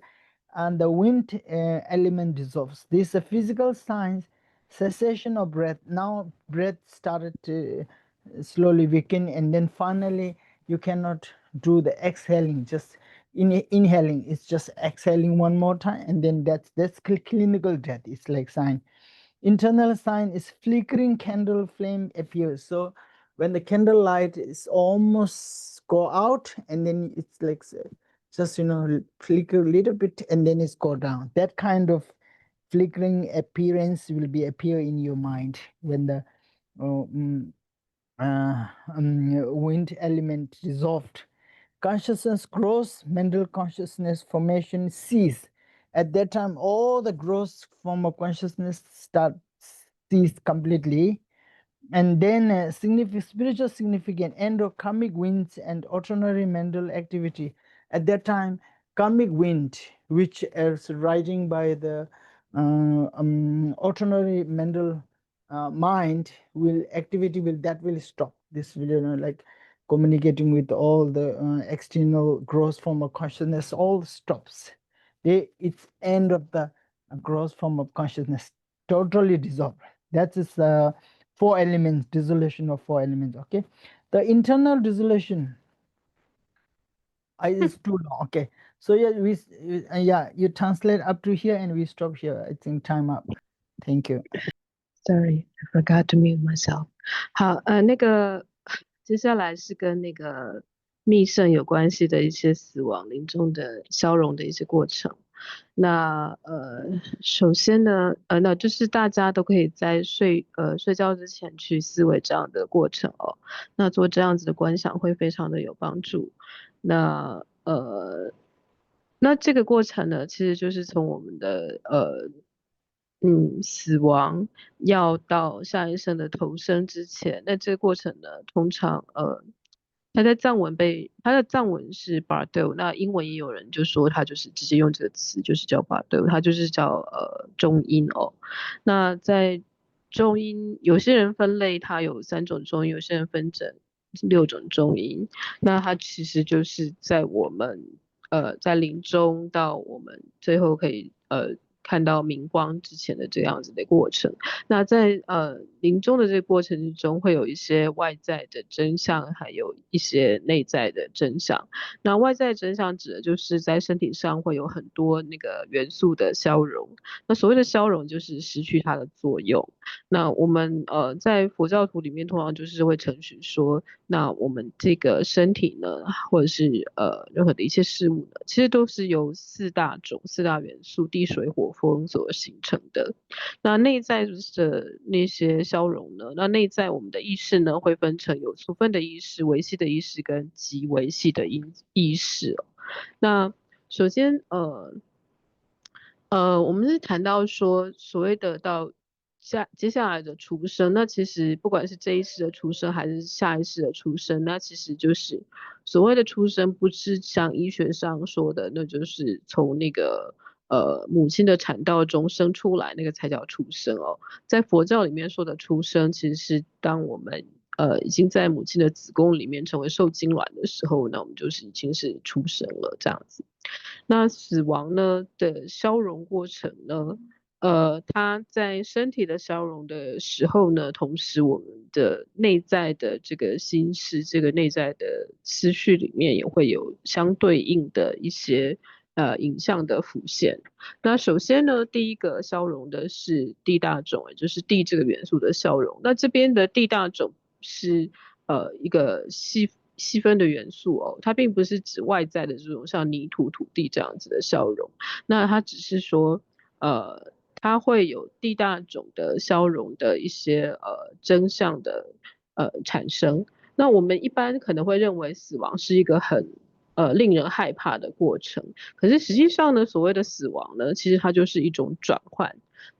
and the wind element dissolves. This is a physical signs, cessation of breath. Now breath started to slowly weaken, and then finally you cannot do the exhaling, just inhaling. It's just exhaling one more time, and then that's clinical death. It's like sign. Internal sign is flickering candle flame appears. So when the candle light is almost go out, and then it's like just flicker a little bit, and then it's go down. That kind of flickering appearance will be appear in your mind when the wind element dissolved. Consciousness grows, mental consciousness formation cease. At that time, all the gross form of consciousness cease completely. And then spiritual significance, end of karmic winds and ordinary mental activity. At that time, karmic wind, which is rising by the ordinary mental mind, will stop. This will like communicating with all the external gross form of consciousness, all stops. It's end of the gross form of consciousness, totally dissolved. That is 4 elements, dissolution of 4 elements. Okay, the internal dissolution is too long. Okay, so you translate up to here, and we stop here. I think time up. Thank you. Sorry, I forgot to mute myself. 好，那个接下来是跟那个密圣有关系的一些死亡临终的消融的一些过程。那首先呢，那就是大家都可以在睡觉之前去思维这样的过程哦。那做这样子的观想会非常的有帮助。那这个过程呢，其实就是从我们的死亡要到下一生的投生之前，那这个过程呢，通常它的藏文是 bardo， 那英文也有人就说它就是直接用这个词，就是叫 bardo， 它就是叫中音哦。那在中音，有些人分类它有3种中音，有些人分成6种中音。那它其实就是在我们在临终到我们最后可以看到明光之前的这样子的过程。那在临终的这个过程之中，会有一些外在的真相，还有一些内在的真相。那外在真相指的就是在身体上会有很多那个元素的消融。那所谓的消融就是失去它的作用。那我们在佛教徒里面通常就是会承许说，那我们这个身体呢，或者是任何的一切事物呢，其实都是由四大元素地水火风所形成的。那内在的那些消融呢，那内在我们的意识呢，会分成有粗分的意识、维系的意识跟极维系的意识。那首先我们是谈到说所谓的到接下来的出生，那其实不管是这一世的出生还是下一世的出生，那其实就是所谓的出生，不是像医学上说的，那就是从那个母亲的产道中生出来，那个才叫出生哦。在佛教里面说的出生，其实是当我们已经在母亲的子宫里面成为受精卵的时候，那我们就是已经是出生了这样子。那死亡呢的消融过程呢？它在身体的消融的时候呢，同时我们的内在的这个心事，这个内在的思绪里面也会有相对应的一些影像的浮现。那首先呢，第一个消融的是地大种，也就是地这个元素的消融。那这边的地大种是一个细分的元素哦，它并不是指外在的这种像泥土、土地这样子的消融，那它只是说它会有地大种的消融的一些真相的产生。那我们一般可能会认为死亡是一个很令人害怕的过程，可是实际上呢，所谓的死亡呢，其实它就是一种转换，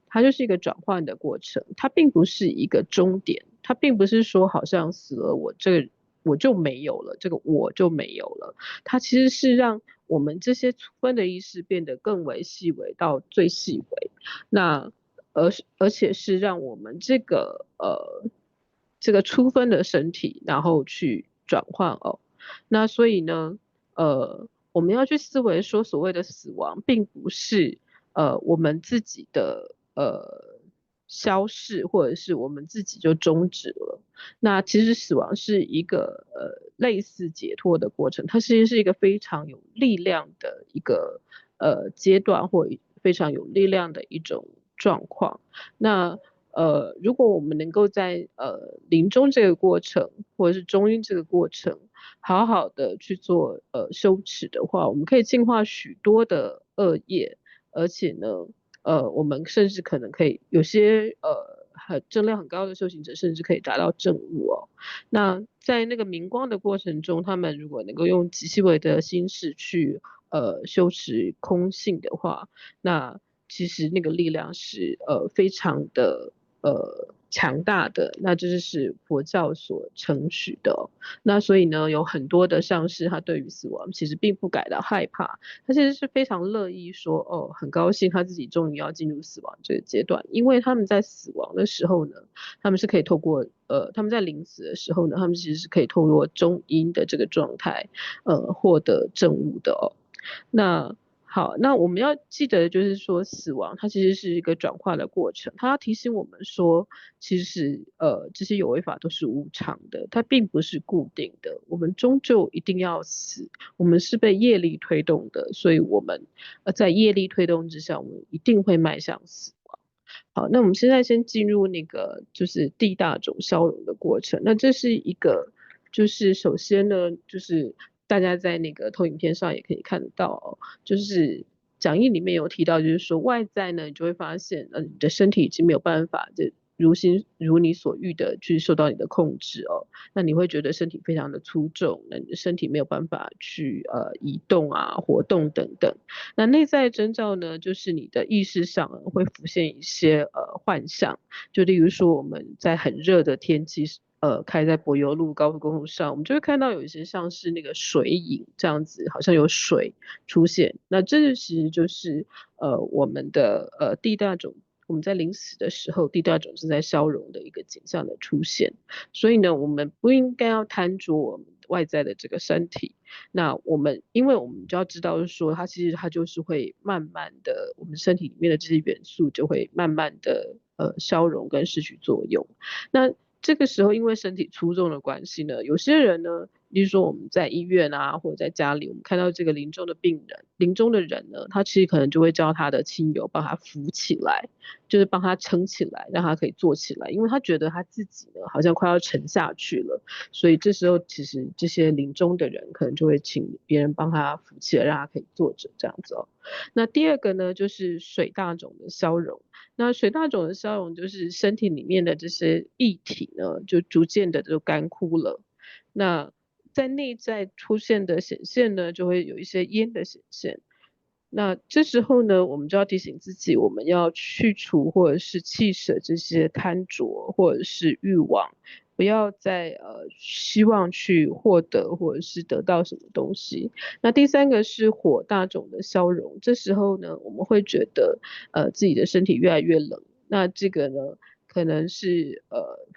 它就是一个转换的过程，它并不是一个终点，它并不是说好像死了我就没有了，这个我就没有了，它其实是让我们这些粗分的意识变得更为细微到最细微，那而且是让我们这个粗分的身体，然后去转换哦。那所以呢，我们要去思维说，所谓的死亡，并不是我们自己的消逝，或者是我们自己就终止了。那其实死亡是一个类似解脱的过程，它其实是一个非常有力量的一个阶段，或非常有力量的一种状况。那如果我们能够在临终这个过程，或者是中阴这个过程，好好的去做修持的话，我们可以净化许多的恶业，而且呢，我们甚至可能可以有些正量很高的修行者，甚至可以达到正悟哦。那在那个明光的过程中，他们如果能够用极细微的心事去修持空性的话，那其实那个力量是非常的强大的，那这就是佛教所承许的哦。那所以呢，有很多的上师，他对于死亡其实并不感到害怕，他其实是非常乐意说，哦，很高兴他自己终于要进入死亡这个阶段，因为他们在死亡的时候呢，他们是可以透过他们在临死的时候呢，他们其实是可以透过中阴的这个状态，获得正悟的哦。那好，那我们要记得就是说，死亡它其实是一个转化的过程，它要提醒我们说，其实这些有为法都是无常的，它并不是固定的，我们终究一定要死，我们是被业力推动的，所以我们在业力推动之下，我们一定会迈向死亡。好，那我们现在先进入那个就是地大种消融的过程，那这是一个就是首先呢，就是大家在那个投影片上也可以看得到哦，就是讲义里面有提到，就是说外在呢，你就会发现，你的身体已经没有办法如你所欲的去受到你的控制哦，那你会觉得身体非常的粗重，那你的身体没有办法去移动啊、活动等等。那内在征兆呢，就是你的意识上会浮现一些幻象，就例如说我们在很热的天气。开在柏油路高速公路上，我们就会看到有一些像是那个水影这样子，好像有水出现。那这其实就是我们的地大种，我们在临死的时候，地大种是在消融的一个景象的出现。所以呢，我们不应该要贪着我们外在的这个身体，那因为我们就要知道说，它其实它就是会慢慢的，我们身体里面的这些元素就会慢慢的消融跟失去作用。那这个时候因为身体粗重的关系呢，有些人呢，例如说我们在医院啊，或者在家里，我们看到这个临终的病人、临终的人呢，他其实可能就会叫他的亲友帮他扶起来，就是帮他撑起来，让他可以坐起来，因为他觉得他自己呢好像快要沉下去了，所以这时候其实这些临终的人可能就会请别人帮他扶起来，让他可以坐着这样子哦。那第二个呢，就是水大肿的消融。那水大肿的消融就是身体里面的这些液体呢，就逐渐的就干枯了。那在内在出现的显现呢，就会有一些烟的显现。那这时候呢，我们就要提醒自己，我们要去除或者是弃舍这些贪着或者是欲望，不要再希望去获得或者是得到什么东西。那第三个是火大种的消融，这时候呢，我们会觉得自己的身体越来越冷。那这个呢，可能是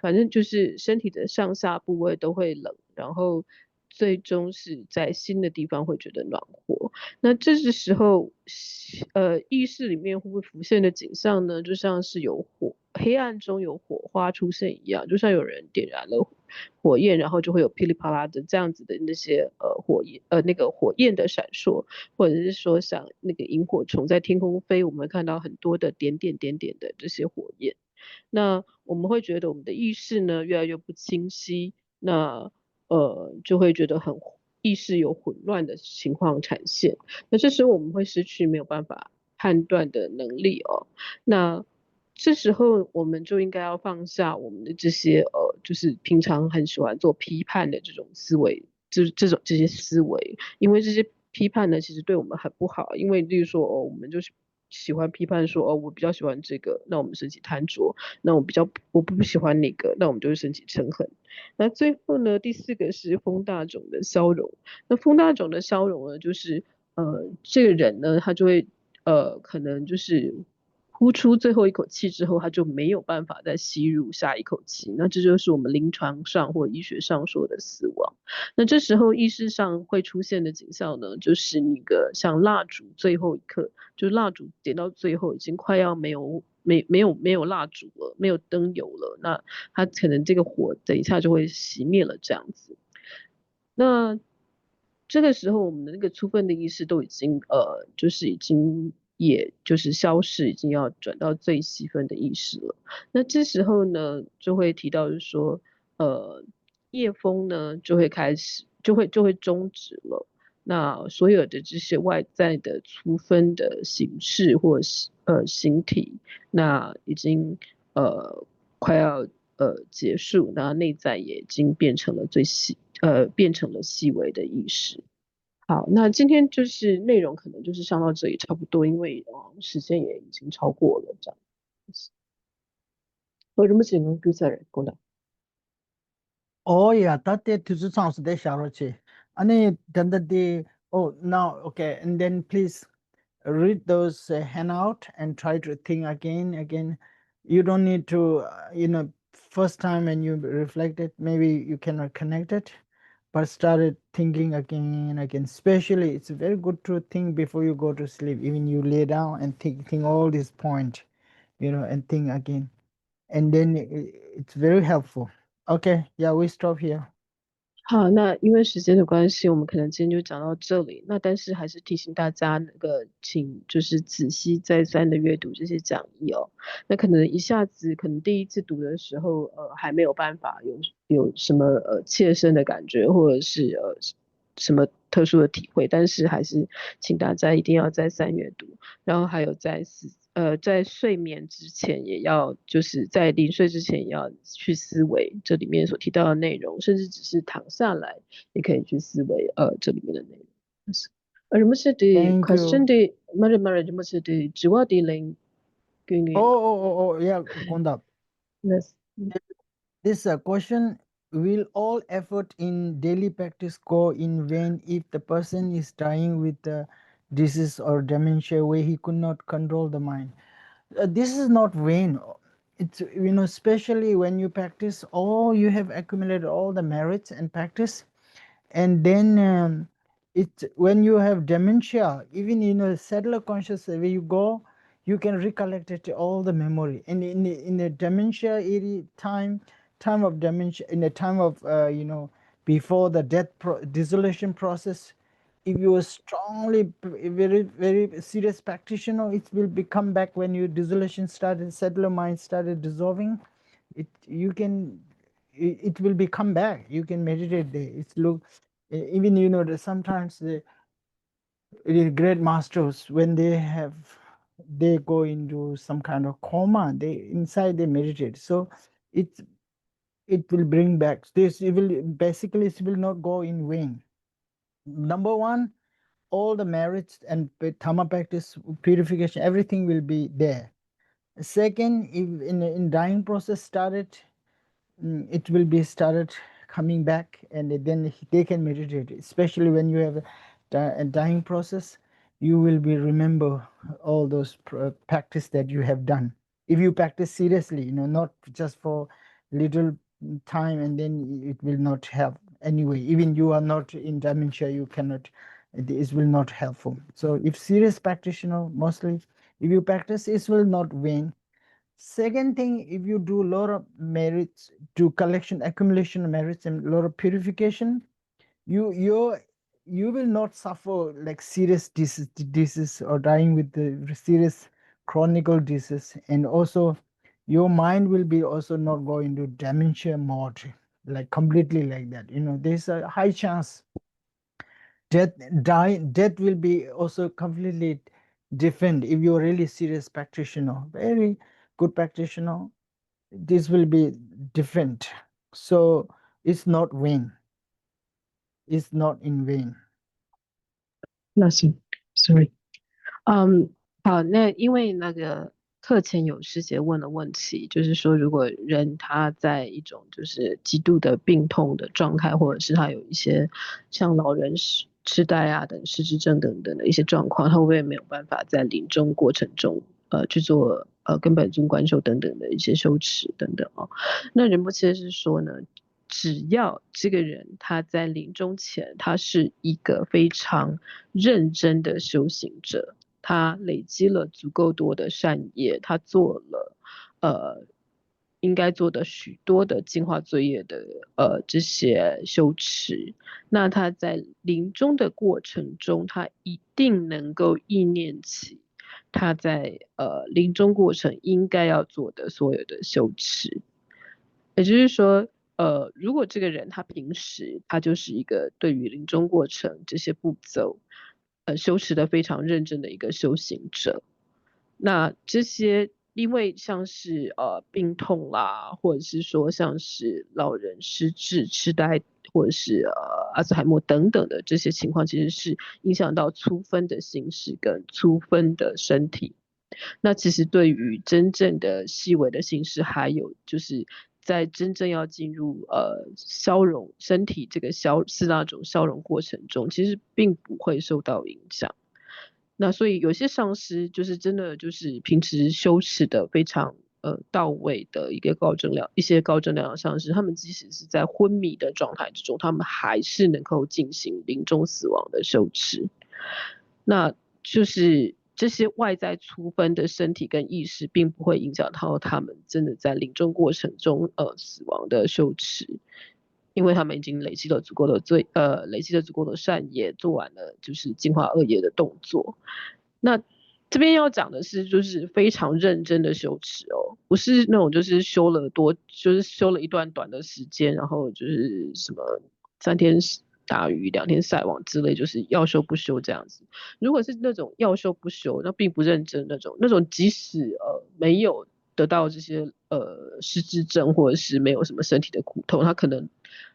反正就是身体的上下部位都会冷，然后最终是在心的地方会觉得暖和。那这个时候，意识里面会不会浮现的景象呢？就像是有黑暗中有火花出现一样，就像有人点燃了火焰，然后就会有噼里啪啦的这样子的那些那个火焰的闪烁，或者是说像那个萤火虫在天空飞，我们看到很多的点点点点的这些火焰。那我们会觉得我们的意识呢越来越不清晰，那就会觉得意识有混乱的情况产现。那这时候我们会失去没有办法判断的能力哦。那这时候我们就应该要放下我们的这些就是平常很喜欢做批判的这种思维，就是这些思维，因为这些批判呢其实对我们很不好，因为例如说我们就是喜欢批判说我比较喜欢这个，那我们升起贪着，那我不喜欢那个，那我们就会升起嗔恨。那最后呢，第四个是风大种的消融。那风大种的消融呢，就是这个人呢，他就会可能就是呼出最后一口气之后，他就没有办法再吸入下一口气。那这就是我们临床上或医学上说的死亡。那这时候意识上会出现的景象呢，就是那个像蜡烛最后一刻，就蜡烛点到最后已经快要没有蜡烛了，没有灯油了，那它可能这个火等一下就会熄灭了这样子。那这个时候我们的那个粗分的意识都已经就是已经也就是消逝，已经要转到最细分的意识了。那这时候呢，就会提到就是说夜风呢就会开始就会终止了。那所有的这些外在的粗分的形式或是形体，那已经快要结束，那内在也已经变成了变成了细微的意识。好，那今天就是内容可能就是上到这里差不多，因为时间也已经超过了这样。有什么只能跟人讲的？ Oh yeah, that day to sounds de sharoche. Ani dandadi. Oh now okay, and then please read those handout and try to think again. You don't need to first time when you reflect it, maybe you cannot connect it, but started thinking again and again. Especially it's very good to think before you go to sleep. Even you lay down and think all these point, and think again, and then it's very helpful. Okay, yeah, we stop here. 好，那因为时间的关系，我们可能今天就讲到这里。那但是还是提醒大家，那个请就是仔细再三的阅读这些讲义哦。那可能一下子，可能第一次读的时候，还没有办法有什么切身的感觉，或者是什么特殊的体会。但是还是请大家一定要再三阅读，然后还有在睡眠之前也要，就是在临睡之前也要去思维这里面所提到的内容，甚至只是躺下来也可以去思维这里面的内容。什么是的 Thank question you. 的什么是的主要的零经验 Oh, yeah, Kunda. Yes. This question: will all effort in daily practice go in vain if the person is dying with the disease or dementia where he could not control the mind? This is not vain. It's especially when you practice all, you have accumulated all the merits and practice, and then it's when you have dementia, even settler conscious, where you go, you can recollect it all the memory. And in the dementia area time of dementia, in the time of before the death dissolution process, if you are strongly very serious practitioner, it will become back when your dissolution started, settler mind started dissolving. It will become back. You can meditate there. It's look even sometimes the great masters, when they go into some kind of coma, they meditate. So it will bring back this. It will not go in vain. Number one, all the merits and Dhamma practice, purification, everything will be there. Second, if in dying process started, it will be started coming back, and then they can meditate. Especially when you have a dying process, you will be remember all those practice that you have done. If you practice seriously, not just for little time and then it will not help anyway. Even you are not in dementia, you cannot. It will not helpful. So if serious practitioner, mostly if you practice, it will not wane. Second thing, if you do a lot of merits, do accumulation of merits and a lot of purification, you will not suffer like serious disease or dying with the serious chronic disease. And also your mind will be also not going to dementia mode, like completely like that. There's a high chance death will be also completely different. If you're really serious practitioner, very good practitioner, this will be different. So it's not vain. It's not in vain. Nothing. Sorry. 好，那因为那个课前有师姐问了问题，就是说如果人他在一种就是极度的病痛的状态，或者是他有一些像老人痴呆啊等失智症等等的一些状况，他会不会没有办法在临终过程中去做根本尊观修等等的一些修持等等哦？那仁波切是说呢，只要这个人他在临终前他是一个非常认真的修行者，他累积了足够多的善业，他做了应该做的许多的净化罪业的这些修持，那他在临终的过程中，他一定能够意念起他在临终过程应该要做的所有的修持，也就是说。如果这个人他平时他就是一个对于临终过程这些步骤，修持的非常认真的一个修行者，那这些因为像是病痛啦，或者是说像是老人失智、痴呆，或者是阿兹海默等等的这些情况，其实是影响到粗分的心识跟粗分的身体。那其实对于真正的细微的形式，还有就是在真正要进入消融身体这个四大种消融过程中，其实并不会受到影响。那所以有些上师就是真的就是平时修持的非常到位的一些高正量的上师，他们即使是在昏迷的状态之中，他们还是能够进行临终死亡的修持。那就是这些外在粗分的身体跟意识，并不会影响到他们真的在临终过程中死亡的修持，因为他们已经累积了足够的善业，做完了就是净化恶业的动作。那这边要讲的是，就是非常认真的修持哦，不是那种就是修了一段短的时间，然后就是什么3天打鱼2天晒网之类，就是要修不修这样子。如果是那种要修不修，那并不认真那种即使没有得到这些失智症或者是没有什么身体的苦痛，他可能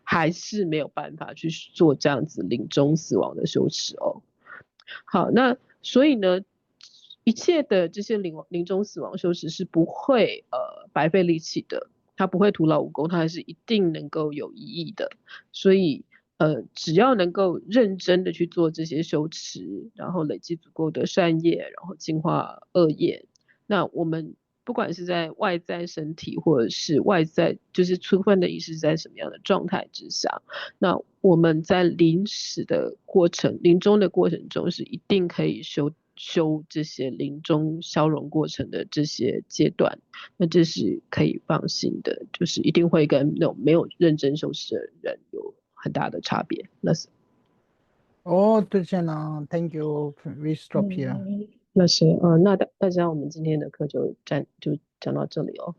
还是没有办法去做这样子临终死亡的修持哦。好，那所以呢，一切的这些临终死亡修持是不会白费力气的，它不会徒劳无功，它还是一定能够有意义的。所以只要能够认真的去做这些修持，然后累积足够的善业，然后净化恶业，那我们不管是在外在身体或者是外在，就是出分的意识在什么样的状态之下，那我们在临终的过程中是一定可以修这些临终消融过程的这些阶段，那这是可以放心的，就是一定会跟那种没有认真修持的人有很大的差别。那是对这样 ，Thank you. We stop here. 那是那大家我们今天的课就讲到这里哦。